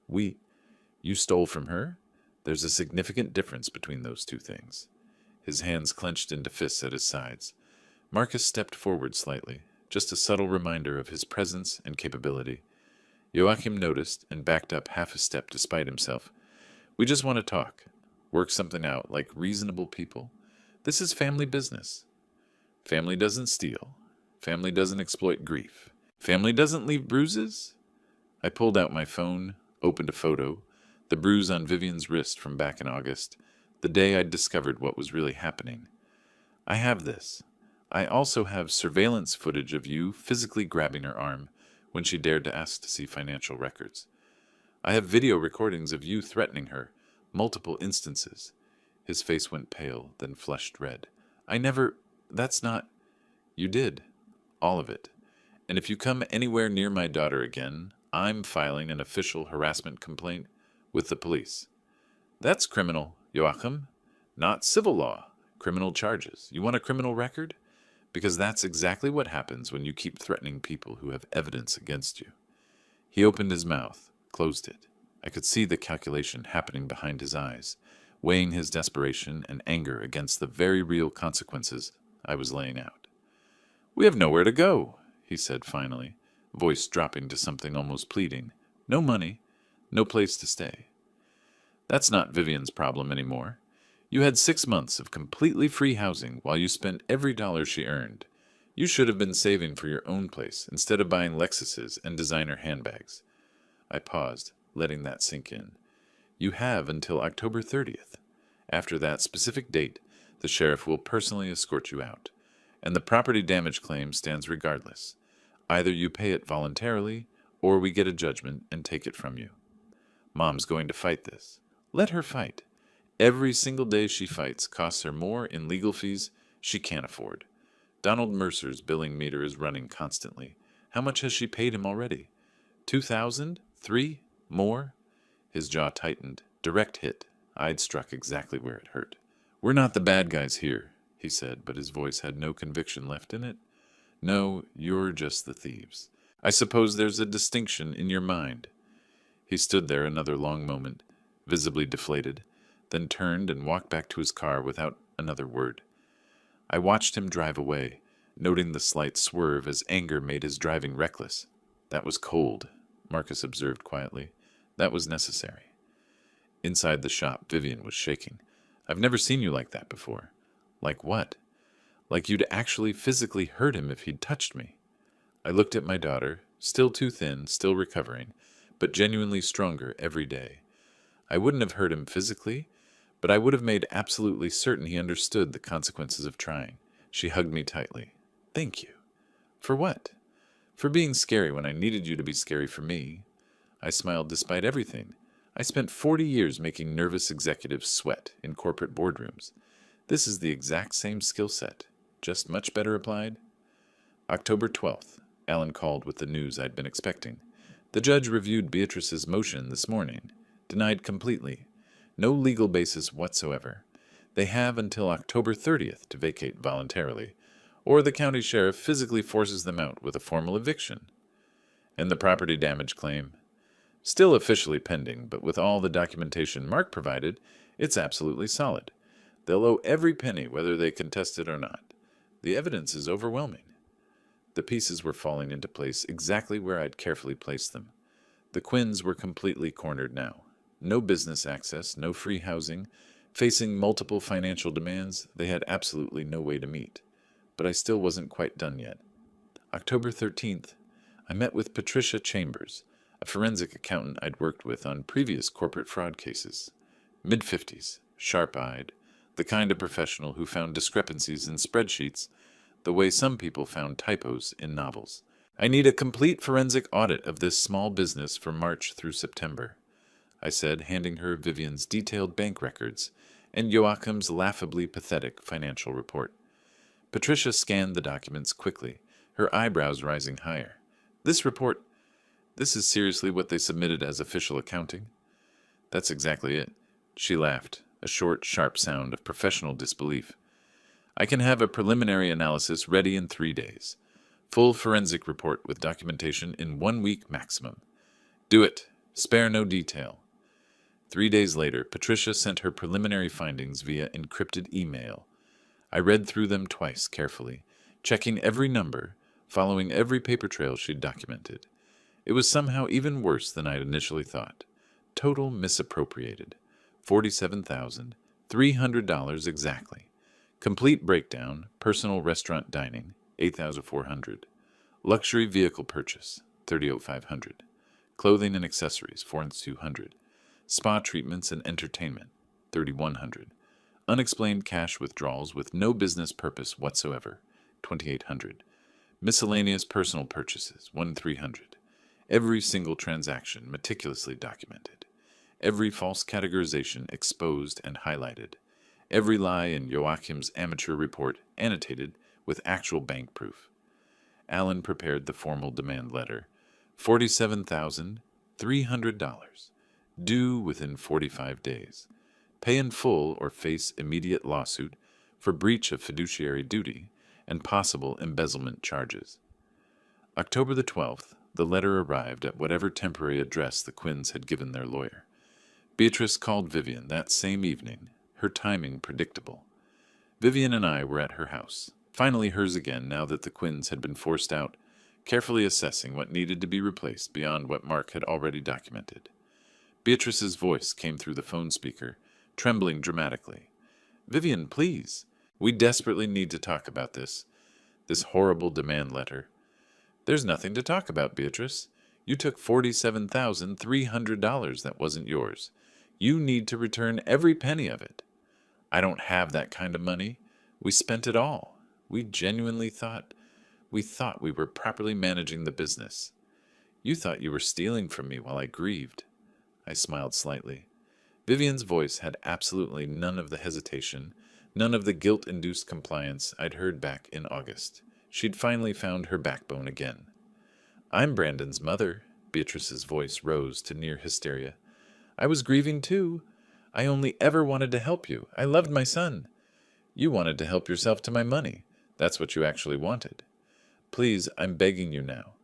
You stole from her? There's a significant difference between those two things." His hands clenched into fists at his sides. Marcus stepped forward slightly, just a subtle reminder of his presence and capability. Joachim noticed and backed up half a step despite himself. "We just want to talk, work something out like reasonable people. This is family business. Family doesn't steal. Family doesn't exploit grief. Family doesn't leave bruises." I pulled out my phone, opened a photo, the bruise on Vivian's wrist from back in August, the day I'd discovered what was really happening. "I have this. I also have surveillance footage of you physically grabbing her arm when she dared to ask to see financial records. I have video recordings of you threatening her, multiple instances." His face went pale, then flushed red. That's not... "You did. All of it. And if you come anywhere near my daughter again, I'm filing an official harassment complaint with the police." "That's criminal, Joachim. Not civil law. Criminal charges. You want a criminal record? Because that's exactly what happens when you keep threatening people who have evidence against you." He opened his mouth, closed it. I could see the calculation happening behind his eyes, weighing his desperation and anger against the very real consequences I was laying out. "We have nowhere to go," he said finally, voice dropping to something almost pleading. "No money, no place to stay." "That's not Vivian's problem anymore. You had 6 months of completely free housing while you spent every dollar she earned. You should have been saving for your own place instead of buying Lexuses and designer handbags." I paused, letting that sink in. "You have until October 30th. After that specific date, the sheriff will personally escort you out, and the property damage claim stands regardless. Either you pay it voluntarily, or we get a judgment and take it from you. Mom's going to fight this. Let her fight. Every single day she fights costs her more in legal fees she can't afford. Donald Mercer's billing meter is running constantly. How much has she paid him already? 2,000? 3? More?" His jaw tightened. Direct hit. I'd struck exactly where it hurt. "We're not the bad guys here," he said, but his voice had no conviction left in it. "No, you're just the thieves. I suppose there's a distinction in your mind." He stood there another long moment, visibly deflated, then turned and walked back to his car without another word. I watched him drive away, noting the slight swerve as anger made his driving reckless. "That was cold," Marcus observed quietly. "That was necessary." Inside the shop, Vivian was shaking. "I've never seen you like that before." "Like what?" "Like you'd actually physically hurt him if he'd touched me." I looked at my daughter, still too thin, still recovering, but genuinely stronger every day. I wouldn't have hurt him physically, but I would have made absolutely certain he understood the consequences of trying. She hugged me tightly. "Thank you." "For what?" "For being scary when I needed you to be scary for me." I smiled despite everything. I spent 40 years making nervous executives sweat in corporate boardrooms. This is the exact same skill set, just much better applied. October 12th, Alan called with the news I'd been expecting. The judge reviewed Beatrice's motion this morning. Denied completely. No legal basis whatsoever. They have until October 30th to vacate voluntarily, or the county sheriff physically forces them out with a formal eviction. And the property damage claim? Still officially pending, but with all the documentation Mark provided, it's absolutely solid. They'll owe every penny whether they contest it or not. The evidence is overwhelming. The pieces were falling into place exactly where I'd carefully placed them. The Quinns were completely cornered now. No business access, no free housing. Facing multiple financial demands, they had absolutely no way to meet. But I still wasn't quite done yet. October 13th, I met with Patricia Chambers, a forensic accountant I'd worked with on previous corporate fraud cases. Mid-50s, sharp-eyed, the kind of professional who found discrepancies in spreadsheets the way some people found typos in novels. I need a complete forensic audit of this small business for March through September, I said, handing her Vivian's detailed bank records and Joachim's laughably pathetic financial report. Patricia scanned the documents quickly, her eyebrows rising higher. This is seriously what they submitted as official accounting? That's exactly it. She laughed, a short, sharp sound of professional disbelief. I can have a preliminary analysis ready in 3 days. Full forensic report with documentation in 1 week maximum. Do it. Spare no detail. 3 days later, Patricia sent her preliminary findings via encrypted email. I read through them twice carefully, checking every number, following every paper trail she'd documented. It was somehow even worse than I'd initially thought. Total misappropriated. $47,300 exactly. Complete breakdown, personal restaurant dining, $8,400. Luxury vehicle purchase, $38,500. Clothing and accessories, $4,200. Spa treatments and entertainment, $3,100. Unexplained cash withdrawals with no business purpose whatsoever, $2,800. Miscellaneous personal purchases, $1,300. Every single transaction meticulously documented. Every false categorization exposed and highlighted. Every lie in Joachim's amateur report annotated with actual bank proof. Alan prepared the formal demand letter. $47,300. Due within 45 days. Pay in full or face immediate lawsuit for breach of fiduciary duty and possible embezzlement charges. October the 12th, the letter arrived at whatever temporary address the Quinns had given their lawyer. Beatrice called Vivian that same evening, her timing predictable. Vivian and I were at her house, finally hers again now that the Quinns had been forced out, carefully assessing what needed to be replaced beyond what Mark had already documented. Beatrice's voice came through the phone speaker, trembling dramatically. "Vivian, please. We desperately need to talk about this horrible demand letter." "There's nothing to talk about, Beatrice. You took $47,300 that wasn't yours. You need to return every penny of it." "I don't have that kind of money. We spent it all. We genuinely thought we were properly managing the business. You thought you were stealing from me while I grieved." I smiled slightly. Vivian's voice had absolutely none of the hesitation, none of the guilt-induced compliance I'd heard back in August. She'd finally found her backbone again. "I'm Brandon's mother." Beatrice's voice rose to near hysteria. "I was grieving too. I only ever wanted to help you. I loved my son. You wanted to help yourself to my money. That's what you actually wanted. Please, I'm begging you now.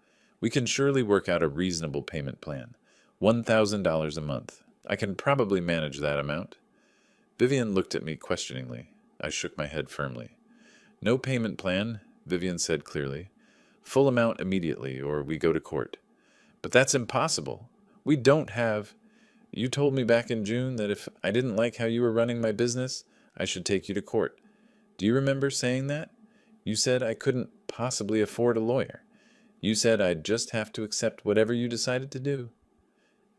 We can surely work out a reasonable payment plan. $1,000 a month. I can probably manage that amount." Vivian looked at me questioningly. I shook my head firmly. "No payment plan," Vivian said clearly. "Full amount immediately, or we go to court." "But that's impossible. We don't have—" "You told me back in June that if I didn't like how you were running my business, I should take you to court. Do you remember saying that? You said I couldn't possibly afford a lawyer. You said I'd just have to accept whatever you decided to do."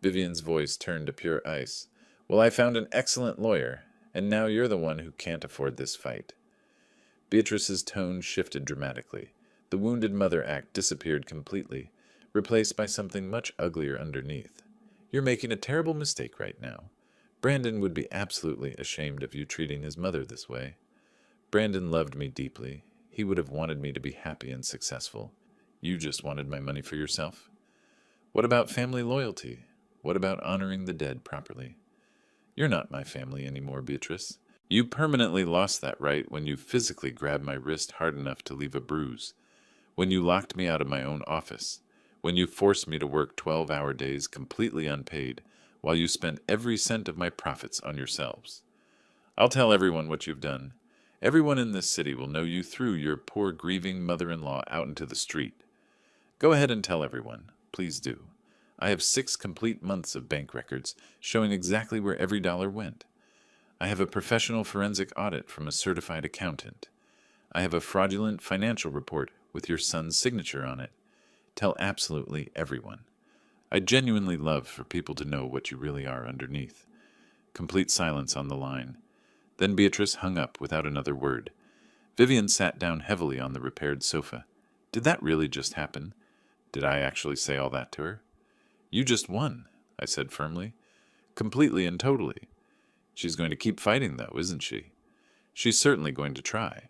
Vivian's voice turned to pure ice. "Well, I found an excellent lawyer, and now you're the one who can't afford this fight." Beatrice's tone shifted dramatically. The wounded mother act disappeared completely, replaced by something much uglier underneath. "You're making a terrible mistake right now. Brandon would be absolutely ashamed of you treating his mother this way. Brandon loved me deeply. He would have wanted me to be happy and successful. You just wanted my money for yourself. What about family loyalty? What about honoring the dead properly? You're not my family anymore, Beatrice. You permanently lost that right when you physically grabbed my wrist hard enough to leave a bruise, when you locked me out of my own office, when you forced me to work 12-hour days completely unpaid, while you spent every cent of my profits on yourselves. I'll tell everyone what you've done. Everyone in this city will know you threw your poor grieving mother-in-law out into the street. Go ahead and tell everyone. Please do. I have 6 complete months of bank records showing exactly where every dollar went. I have a professional forensic audit from a certified accountant. I have a fraudulent financial report with your son's signature on it. Tell absolutely everyone. I genuinely love for people to know what you really are underneath." Complete silence on the line. Then Beatrice hung up without another word. Vivian sat down heavily on the repaired sofa. Did that really just happen? Did I actually say all that to her? You just won, I said firmly. Completely and totally. She's going to keep fighting, though, isn't she? She's certainly going to try.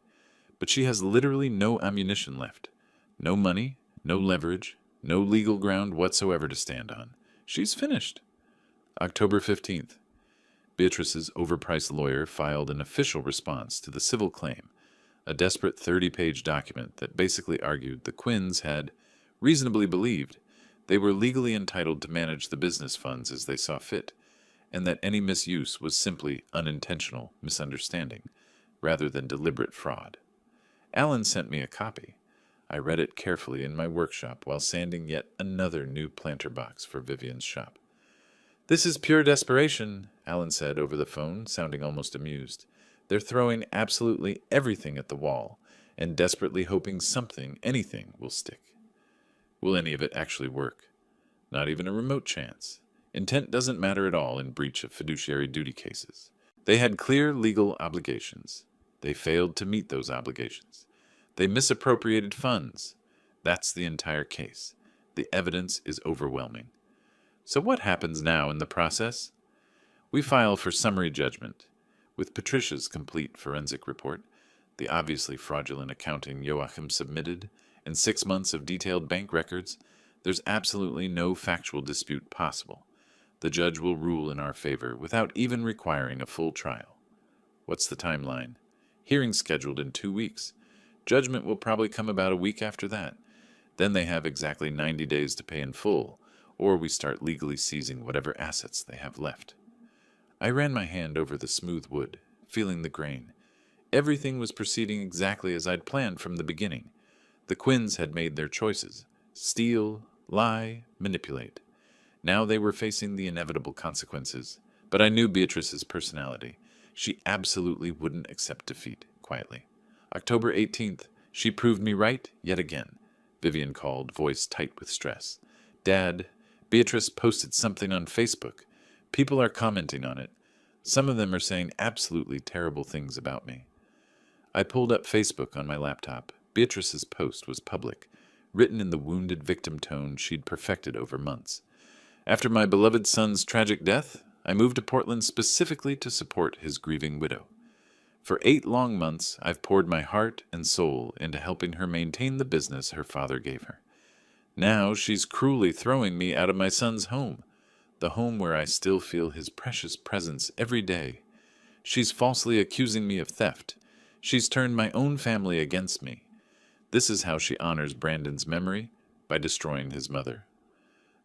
But she has literally no ammunition left. No money, no leverage, no legal ground whatsoever to stand on. She's finished. October 15th. Beatrice's overpriced lawyer filed an official response to the civil claim, a desperate 30-page document that basically argued the Quinns had reasonably believed they were legally entitled to manage the business funds as they saw fit, and that any misuse was simply unintentional misunderstanding rather than deliberate fraud. Alan sent me a copy. I read it carefully in my workshop while sanding yet another new planter box for Vivian's shop. This is pure desperation, Alan said over the phone, sounding almost amused. They're throwing absolutely everything at the wall and desperately hoping something, anything, will stick. Will any of it actually work? Not even a remote chance. Intent doesn't matter at all in breach of fiduciary duty cases. They had clear legal obligations. They failed to meet those obligations. They misappropriated funds. That's the entire case. The evidence is overwhelming. So what happens now in the process? We file for summary judgment. With Patricia's complete forensic report, the obviously fraudulent accounting Joachim submitted, and 6 months of detailed bank records, there's absolutely no factual dispute possible. The judge will rule in our favor without even requiring a full trial. What's the timeline? Hearing scheduled in 2 weeks. Judgment will probably come about a week after that. Then they have exactly 90 days to pay in full, or we start legally seizing whatever assets they have left. I ran my hand over the smooth wood, feeling the grain. Everything was proceeding exactly as I'd planned from the beginning. The Quinns had made their choices. Steal, lie, manipulate. Now they were facing the inevitable consequences. But I knew Beatrice's personality. She absolutely wouldn't accept defeat quietly. October 18th, she proved me right yet again. Vivian called, voice tight with stress. Dad, Beatrice posted something on Facebook. People are commenting on it. Some of them are saying absolutely terrible things about me. I pulled up Facebook on my laptop. Beatrice's post was public, written in the wounded victim tone she'd perfected over months. After my beloved son's tragic death, I moved to Portland specifically to support his grieving widow. For 8 long months, I've poured my heart and soul into helping her maintain the business her father gave her. Now she's cruelly throwing me out of my son's home, the home where I still feel his precious presence every day. She's falsely accusing me of theft. She's turned my own family against me. This is how she honors Brandon's memory, by destroying his mother.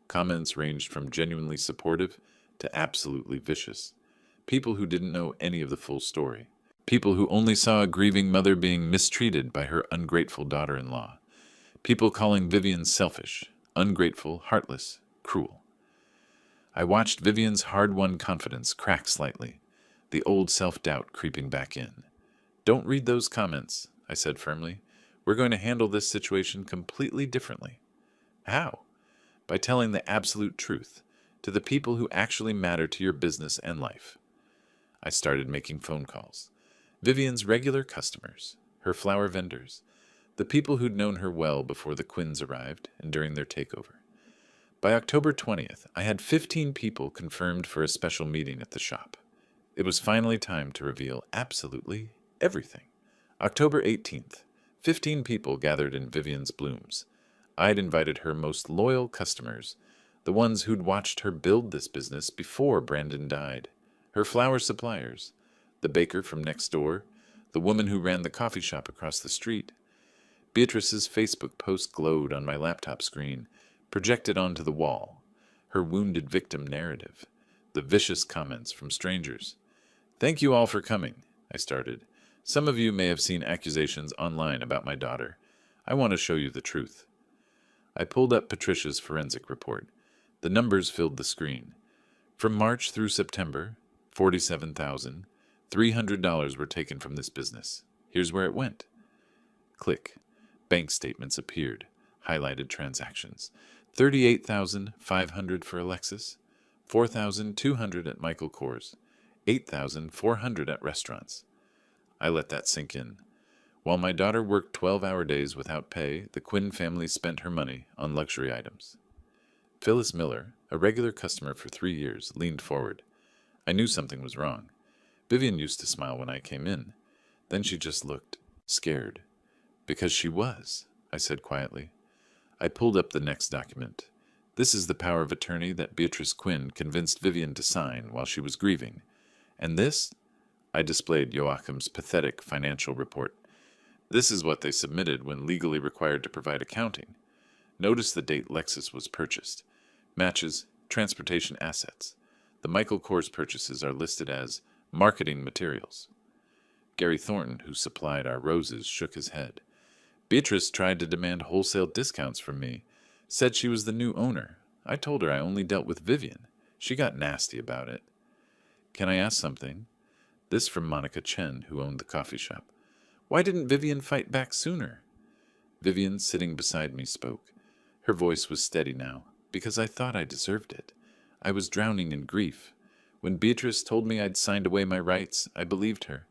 Comments ranged from genuinely supportive to absolutely vicious. People who didn't know any of the full story. People who only saw a grieving mother being mistreated by her ungrateful daughter-in-law. People calling Vivian selfish, ungrateful, heartless, cruel. I watched Vivian's hard-won confidence crack slightly, the old self-doubt creeping back in. Don't read those comments, I said firmly. We're going to handle this situation completely differently. How? By telling the absolute truth to the people who actually matter to your business and life. I started making phone calls. Vivian's regular customers, her flower vendors, the people who'd known her well before the Quinns arrived and during their takeover. By October 20th, I had 15 people confirmed for a special meeting at the shop. It was finally time to reveal absolutely everything. October 18th, 15 people gathered in Vivian's blooms. I'd invited her most loyal customers, the ones who'd watched her build this business before Brandon died, her flower suppliers, the baker from next door, the woman who ran the coffee shop across the street. Beatrice's Facebook post glowed on my laptop screen, projected onto the wall, her wounded victim narrative, the vicious comments from strangers. Thank you all for coming, I started. Some of you may have seen accusations online about my daughter. I want to show you the truth. I pulled up Patricia's forensic report. The numbers filled the screen. From March through September, $47,300 were taken from this business. Here's where it went. Click. Bank statements appeared. Highlighted transactions. $38,500 for Alexis, $4,200 at Michael Kors, $8,400 at restaurants. I let that sink in. While my daughter worked 12-hour days without pay, the Quinn family spent her money on luxury items. Phyllis Miller, a regular customer for 3 years, leaned forward. I knew something was wrong. Vivian used to smile when I came in. Then she just looked scared. Because she was, I said quietly. I pulled up the next document. This is the power of attorney that Beatrice Quinn convinced Vivian to sign while she was grieving. And this? I displayed Joachim's pathetic financial report. This is what they submitted when legally required to provide accounting. Notice the date Lexus was purchased. Matches transportation assets. The Michael Kors purchases are listed as marketing materials. Gary Thornton, who supplied our roses, shook his head. Beatrice tried to demand wholesale discounts from me, said she was the new owner. I told her I only dealt with Vivian. She got nasty about it. Can I ask something? This from Monica Chen, who owned the coffee shop. Why didn't Vivian fight back sooner? Vivian, sitting beside me, spoke. Her voice was steady now, because I thought I deserved it. I was drowning in grief. When Beatrice told me I'd signed away my rights, I believed her.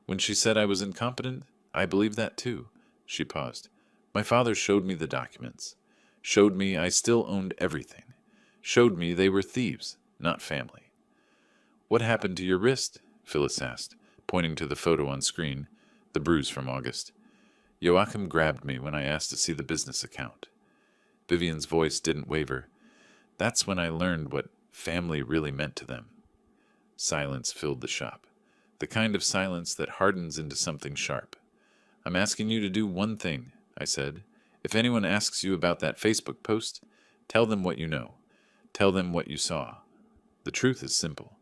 When she said I was incompetent, I believed that too. She paused. My father showed me the documents. Showed me I still owned everything. Showed me they were thieves, not family. What happened to your wrist? Phyllis asked, pointing to the photo on screen, the bruise from August. Joachim grabbed me when I asked to see the business account. Vivian's voice didn't waver. That's when I learned what family really meant to them. Silence filled the shop, the kind of silence that hardens into something sharp. I'm asking you to do one thing, I said. If anyone asks you about that Facebook post, tell them what you know. Tell them what you saw. The truth is simple.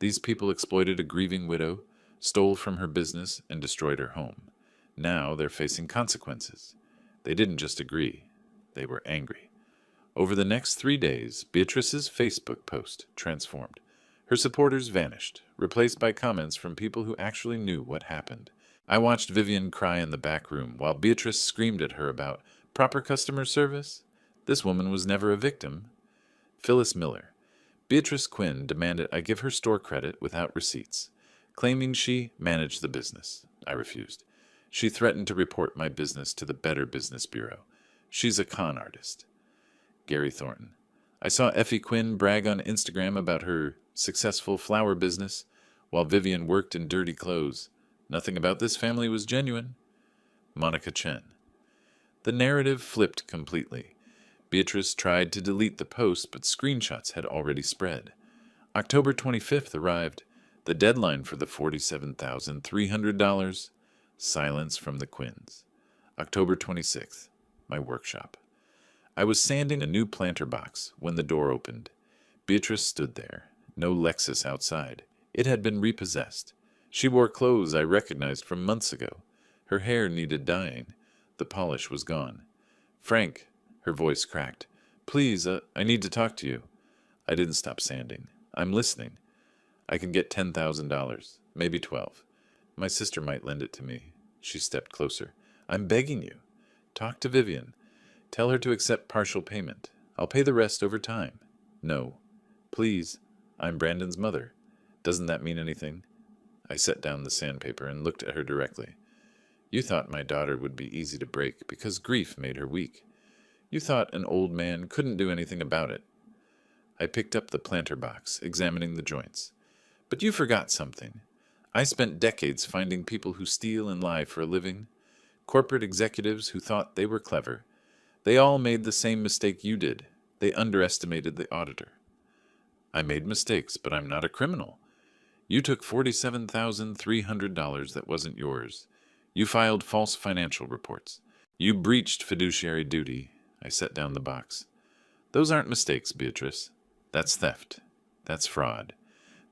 These people exploited a grieving widow, stole from her business, and destroyed her home. Now they're facing consequences. They didn't just agree. They were angry. Over the next 3 days, Beatrice's Facebook post transformed. Her supporters vanished, replaced by comments from people who actually knew what happened. I watched Vivian cry in the back room while Beatrice screamed at her about proper customer service. This woman was never a victim. Phyllis Miller. Beatrice Quinn demanded I give her store credit without receipts, claiming she managed the business. I refused. She threatened to report my business to the Better Business Bureau. She's a con artist. Gary Thornton. I saw Effie Quinn brag on Instagram about her successful flower business while Vivian worked in dirty clothes. Nothing about this family was genuine. Monica Chen. The narrative flipped completely. Beatrice tried to delete the post, but screenshots had already spread. October 25th arrived, the deadline for the $47,300. Silence from the Quinns. October 26th, my workshop. I was sanding a new planter box when the door opened. Beatrice stood there, no Lexus outside. It had been repossessed. She wore clothes I recognized from months ago. Her hair needed dyeing. The polish was gone. Frank, her voice cracked. Please, I need to talk to you. I didn't stop sanding. I'm listening. I can get $10,000, maybe 12. My sister might lend it to me. She stepped closer. I'm begging you. Talk to Vivian. Tell her to accept partial payment. I'll pay the rest over time. No. Please. I'm Brandon's mother. Doesn't that mean anything? I set down the sandpaper and looked at her directly. You thought my daughter would be easy to break because grief made her weak. You thought an old man couldn't do anything about it. I picked up the planter box, examining the joints. But you forgot something. I spent decades finding people who steal and lie for a living, corporate executives who thought they were clever. They all made the same mistake you did. They underestimated the auditor. I made mistakes, but I'm not a criminal. You took $47,300 that wasn't yours. You filed false financial reports. You breached fiduciary duty. I set down the box. Those aren't mistakes, Beatrice. That's theft. That's fraud.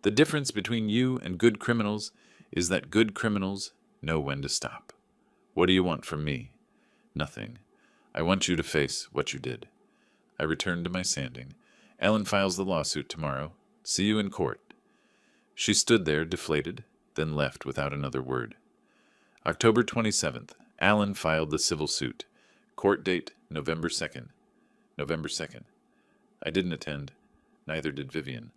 The difference between you and good criminals is that good criminals know when to stop. What do you want from me? Nothing. I want you to face what you did. I returned to my sanding. Alan files the lawsuit tomorrow. See you in court. She stood there, deflated, then left without another word. October 27th, Alan filed the civil suit. Court date, November 2nd. November 2nd. I didn't attend. Neither did Vivian.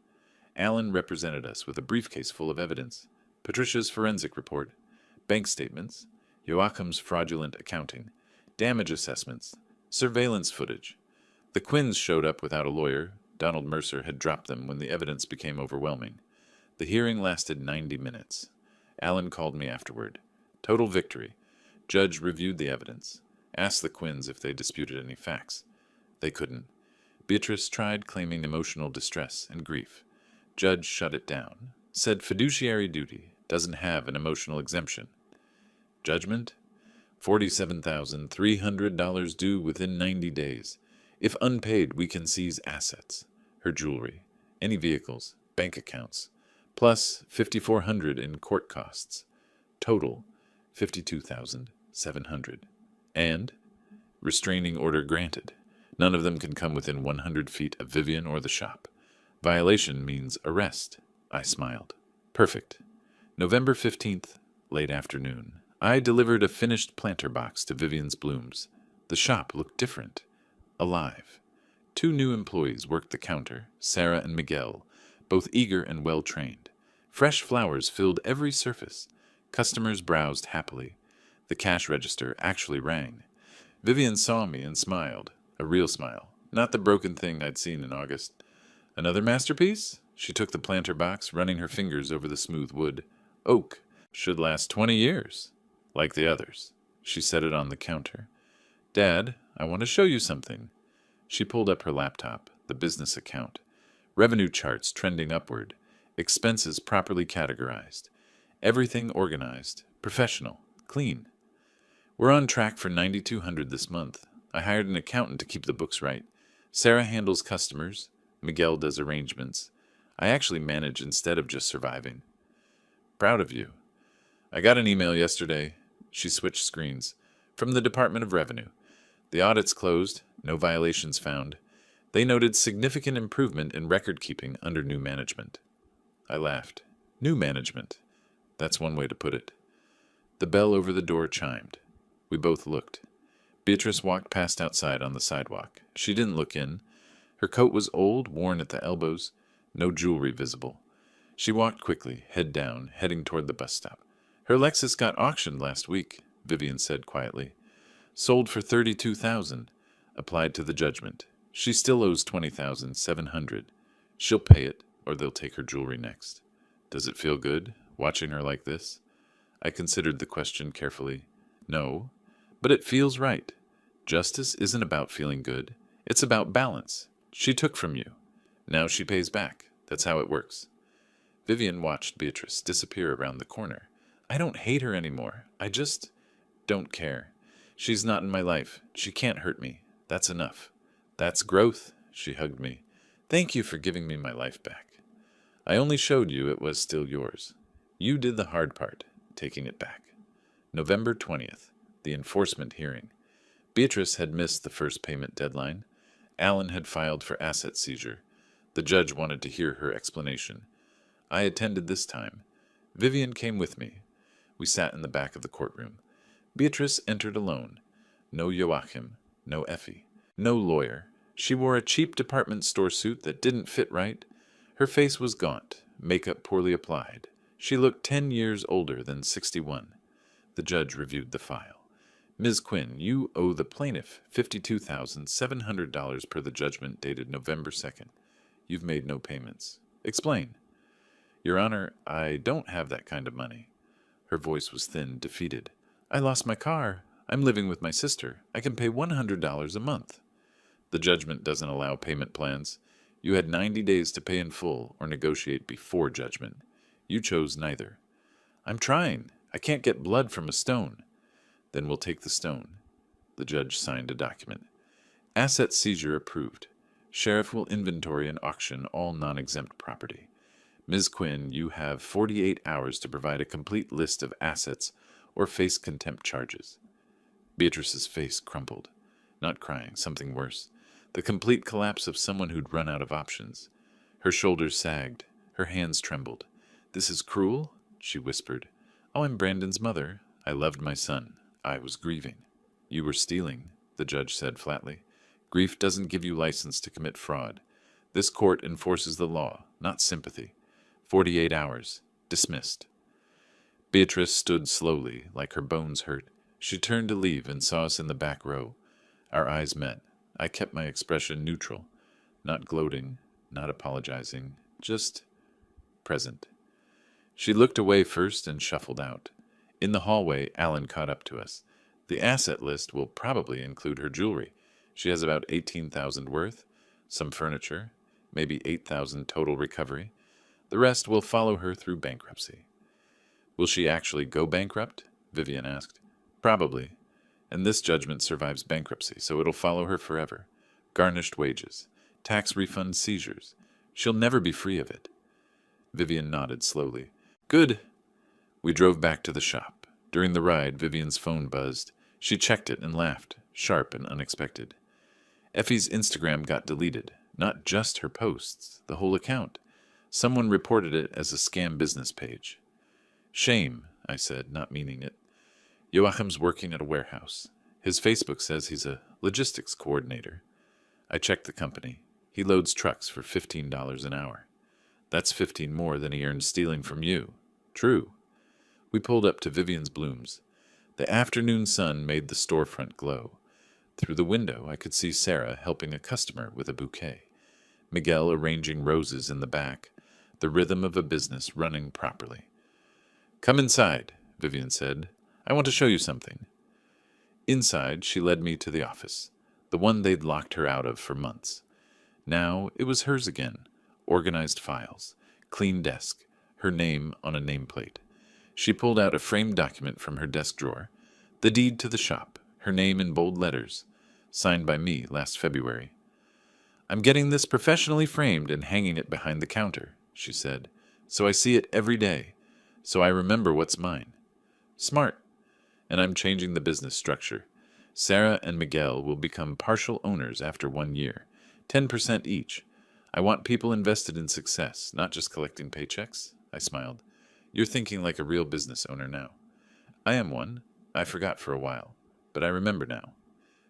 Alan represented us with a briefcase full of evidence. Patricia's forensic report, bank statements, Joachim's fraudulent accounting, damage assessments, surveillance footage. The Quinns showed up without a lawyer. Donald Mercer had dropped them when the evidence became overwhelming. The hearing lasted 90 minutes. Alan called me afterward. Total victory. Judge reviewed the evidence. Asked the Quinns if they disputed any facts. They couldn't. Beatrice tried claiming emotional distress and grief. Judge shut it down. Said fiduciary duty doesn't have an emotional exemption. Judgment? $47,300 due within 90 days. If unpaid, we can seize assets. Her jewelry, any vehicles, bank accounts, plus $5,400 in court costs. Total, $52,700. And restraining order granted. None of them can come within 100 feet of Vivian or the shop. Violation means arrest. I smiled. Perfect. November 15th, late afternoon. I delivered a finished planter box to Vivian's blooms. The shop looked different. Alive. 2 new employees worked the counter, Sarah and Miguel, both eager and well-trained. Fresh flowers filled every surface. Customers browsed happily. The cash register actually rang. Vivian saw me and smiled. A real smile. Not the broken thing I'd seen in August. Another masterpiece? She took the planter box, running her fingers over the smooth wood. Oak. Should last 20 years. Like the others. She set it on the counter. Dad, I want to show you something. She pulled up her laptop, the business account. Revenue charts trending upward. Expenses properly categorized. Everything organized. Professional. Clean. We're on track for $9,200 this month. I hired an accountant to keep the books right. Sarah handles customers. Miguel does arrangements. I actually manage instead of just surviving. Proud of you. I got an email yesterday. She switched screens. From the Department of Revenue. The audit's closed. No violations found. They noted significant improvement in record-keeping under new management. I laughed. New management. That's one way to put it. The bell over the door chimed. We both looked. Beatrice walked past outside on the sidewalk. She didn't look in. Her coat was old, worn at the elbows. No jewelry visible. She walked quickly, head down, heading toward the bus stop. Her Lexus got auctioned last week, Vivian said quietly. Sold for $32,000. Applied to the judgment. She still owes $20,700. She'll pay it, or they'll take her jewelry next. Does it feel good, watching her like this? I considered the question carefully. No, but it feels right. Justice isn't about feeling good. It's about balance. She took from you. Now she pays back. That's how it works. Vivian watched Beatrice disappear around the corner. I don't hate her anymore. I just don't care. She's not in my life. She can't hurt me. That's enough. That's growth. She hugged me. Thank you for giving me my life back. I only showed you it was still yours. You did the hard part, taking it back. November 20th, the enforcement hearing. Beatrice had missed the first payment deadline. Alan had filed for asset seizure. The judge wanted to hear her explanation. I attended this time. Vivian came with me. We sat in the back of the courtroom. Beatrice entered alone. No Joachim, no Effie, no lawyer. She wore a cheap department store suit that didn't fit right. Her face was gaunt, makeup poorly applied. She looked 10 years older than 61. The judge reviewed the file. Ms. Quinn, you owe the plaintiff $52,700 per the judgment dated November 2nd. You've made no payments. Explain. Your Honor, I don't have that kind of money. Her voice was thin, defeated. I lost my car. I'm living with my sister. I can pay $100 a month. The judgment doesn't allow payment plans. You had 90 days to pay in full or negotiate before judgment. You chose neither. I'm trying. I can't get blood from a stone. Then we'll take the stone. The judge signed a document. Asset seizure approved. Sheriff will inventory and auction all non-exempt property. Ms. Quinn, you have 48 hours to provide a complete list of assets or face contempt charges. Beatrice's face crumpled. Not crying, something worse. The complete collapse of someone who'd run out of options. Her shoulders sagged. Her hands trembled. This is cruel? She whispered. Oh, I'm Brandon's mother. I loved my son. I was grieving. You were stealing, the judge said flatly. Grief doesn't give you license to commit fraud. This court enforces the law, not sympathy. 48 hours. Dismissed. Beatrice stood slowly, like her bones hurt. She turned to leave and saw us in the back row. Our eyes met. I kept my expression neutral, not gloating, not apologizing, just present. She looked away first and shuffled out. In the hallway, Alan caught up to us. The asset list will probably include her jewelry. She has about 18,000 worth, some furniture, maybe 8,000 total recovery. The rest will follow her through bankruptcy. Will she actually go bankrupt? Vivian asked. Probably. And this judgment survives bankruptcy, so it'll follow her forever. Garnished wages, tax refund seizures. She'll never be free of it. Vivian nodded slowly. Good. We drove back to the shop. During the ride, Vivian's phone buzzed. She checked it and laughed, sharp and unexpected. Effie's Instagram got deleted. Not just her posts, the whole account. Someone reported it as a scam business page. Shame, I said, not meaning it. Joachim's working at a warehouse. His Facebook says he's a logistics coordinator. I checked the company. He loads trucks for $15 an hour. That's 15 more than he earned stealing from you. True. We pulled up to Vivian's Blooms. The afternoon sun made the storefront glow. Through the window, I could see Sarah helping a customer with a bouquet. Miguel arranging roses in the back, the rhythm of a business running properly. Come inside, Vivian said. I want to show you something. Inside, she led me to the office, the one they'd locked her out of for months. Now it was hers again. Organized files, clean desk, her name on a nameplate. She pulled out a framed document from her desk drawer, the deed to the shop, her name in bold letters, signed by me last February. I'm getting this professionally framed and hanging it behind the counter, she said, so I see it every day, so I remember what's mine. Smart. And I'm changing the business structure. Sarah and Miguel will become partial owners after 1 year, 10% each. I want people invested in success, not just collecting paychecks. I smiled. You're thinking like a real business owner now. I am one. I forgot for a while, but I remember now.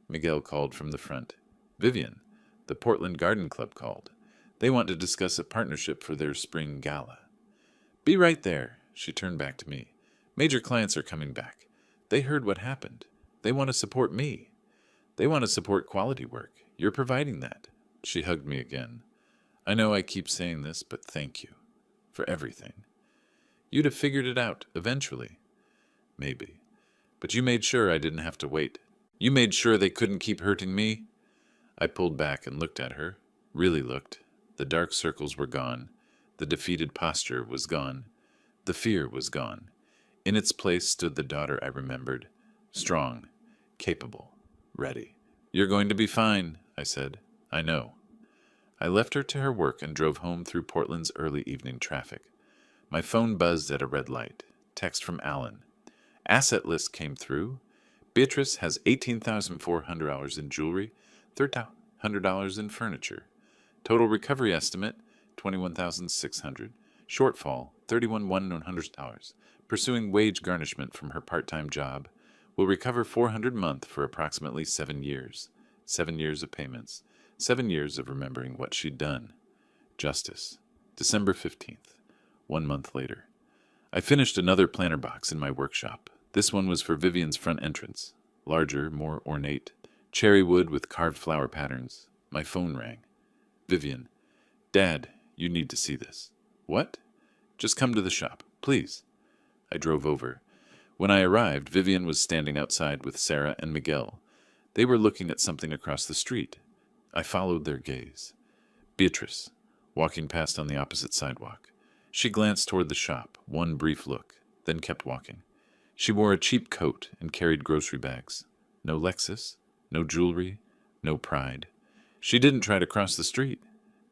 Miguel called from the front. Vivian, the Portland Garden Club called. They want to discuss a partnership for their spring gala. Be right there, she turned back to me. Major clients are coming back. They heard what happened. They want to support me. They want to support quality work. You're providing that. She hugged me again. I know I keep saying this, but thank you. For everything. You'd have figured it out, eventually. Maybe. But you made sure I didn't have to wait. You made sure they couldn't keep hurting me. I pulled back and looked at her. Really looked. The dark circles were gone. The defeated posture was gone. The fear was gone. In its place stood the daughter I remembered. Strong. Capable. Ready. You're going to be fine, I said. I know. I left her to her work and drove home through Portland's early evening traffic. My phone buzzed at a red light. Text from Alan. Asset list came through. Beatrice has $18,400 in jewelry, $1,300 in furniture. Total recovery estimate, $21,600. Shortfall, $31,100. Pursuing wage garnishment from her part-time job. Will recover $400 a month for approximately 7 years. 7 years of payments. 7 years of remembering what she'd done. Justice. December 15th. 1 month later. I finished another planner box in my workshop. This one was for Vivian's front entrance. Larger, more ornate. Cherry wood with carved flower patterns. My phone rang. Vivian. Dad, you need to see this. What? Just come to the shop, please. I drove over. When I arrived, Vivian was standing outside with Sarah and Miguel. They were looking at something across the street. I followed their gaze. Beatrice, walking past on the opposite sidewalk. She glanced toward the shop, one brief look, then kept walking. She wore a cheap coat and carried grocery bags. No Lexus, no jewelry, no pride. She didn't try to cross the street,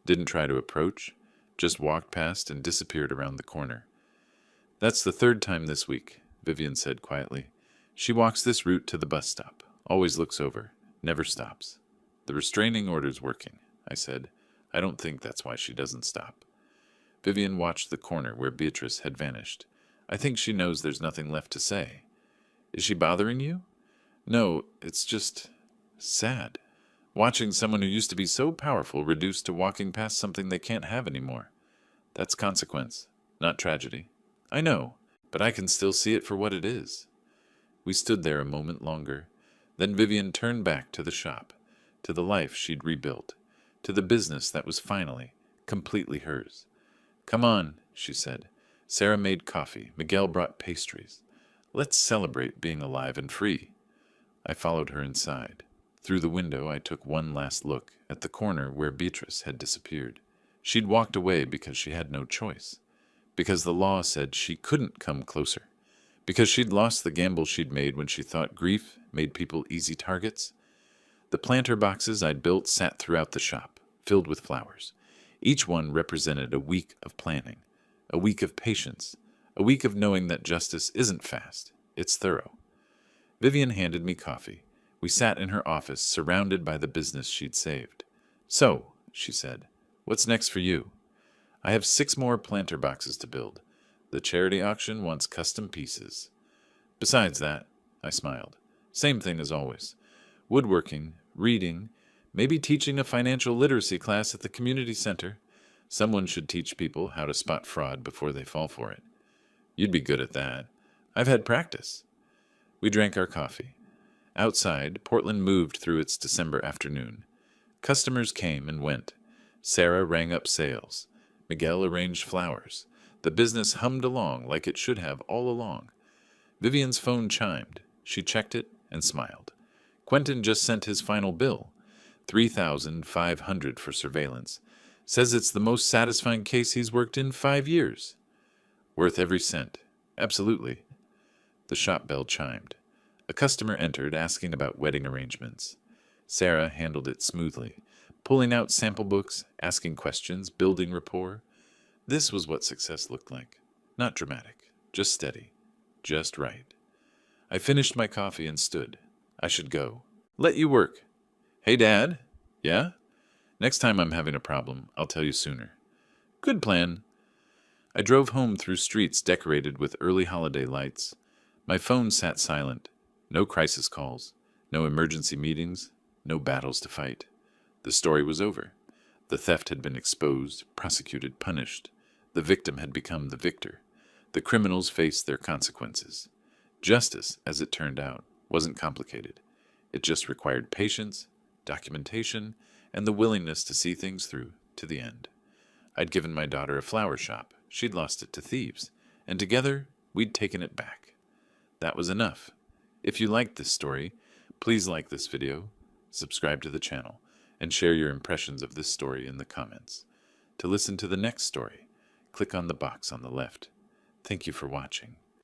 didn't try to approach, just walked past and disappeared around the corner. That's the third time this week, Vivian said quietly. She walks this route to the bus stop, always looks over, never stops. The restraining order's working, I said. I don't think that's why she doesn't stop. Vivian watched the corner where Beatrice had vanished. I think she knows there's nothing left to say. Is she bothering you? No, it's just sad. Watching someone who used to be so powerful reduced to walking past something they can't have anymore. That's consequence, not tragedy. I know, but I can still see it for what it is. We stood there a moment longer. Then Vivian turned back to the shop, to the life she'd rebuilt, to the business that was finally, completely hers. "Come on," she said. Sarah made coffee. Miguel brought pastries. "Let's celebrate being alive and free." I followed her inside. Through the window, I took one last look at the corner where Beatrice had disappeared. She'd walked away because she had no choice, because the law said she couldn't come closer, because she'd lost the gamble she'd made when she thought grief made people easy targets. The planter boxes I'd built sat throughout the shop, filled with flowers. Each one represented a week of planning, a week of patience, a week of knowing that justice isn't fast, it's thorough. Vivian handed me coffee. We sat in her office, surrounded by the business she'd saved. "So," she said, "what's next for you?" "I have 6 more planter boxes to build. The charity auction wants custom pieces." "Besides that," I smiled, "same thing as always. Woodworking, reading, maybe teaching a financial literacy class at the community center. Someone should teach people how to spot fraud before they fall for it." "You'd be good at that." "I've had practice." We drank our coffee. Outside, Portland moved through its December afternoon. Customers came and went. Sarah rang up sales. Miguel arranged flowers. The business hummed along like it should have all along. Vivian's phone chimed. She checked it and smiled. Quentin just sent his final bill, $3,500 for surveillance. Says it's the most satisfying case he's worked in 5 years. Worth every cent. Absolutely. The shop bell chimed. A customer entered asking about wedding arrangements. Sarah handled it smoothly, pulling out sample books, asking questions, building rapport. This was what success looked like. Not dramatic, just steady, just right. I finished my coffee and stood. I should go. "Let you work." "Hey, Dad." "Yeah?" "Next time I'm having a problem, I'll tell you sooner." "Good plan." I drove home through streets decorated with early holiday lights. My phone sat silent. No crisis calls, no emergency meetings, no battles to fight. The story was over. The theft had been exposed, prosecuted, punished. The victim had become the victor. The criminals faced their consequences. Justice, as it turned out, wasn't complicated. It just required patience, documentation, and the willingness to see things through to the end. I'd given my daughter a flower shop. She'd lost it to thieves. And together, we'd taken it back. That was enough. If you liked this story, please like this video, subscribe to the channel, and share your impressions of this story in the comments. To listen to the next story, click on the box on the left. Thank you for watching.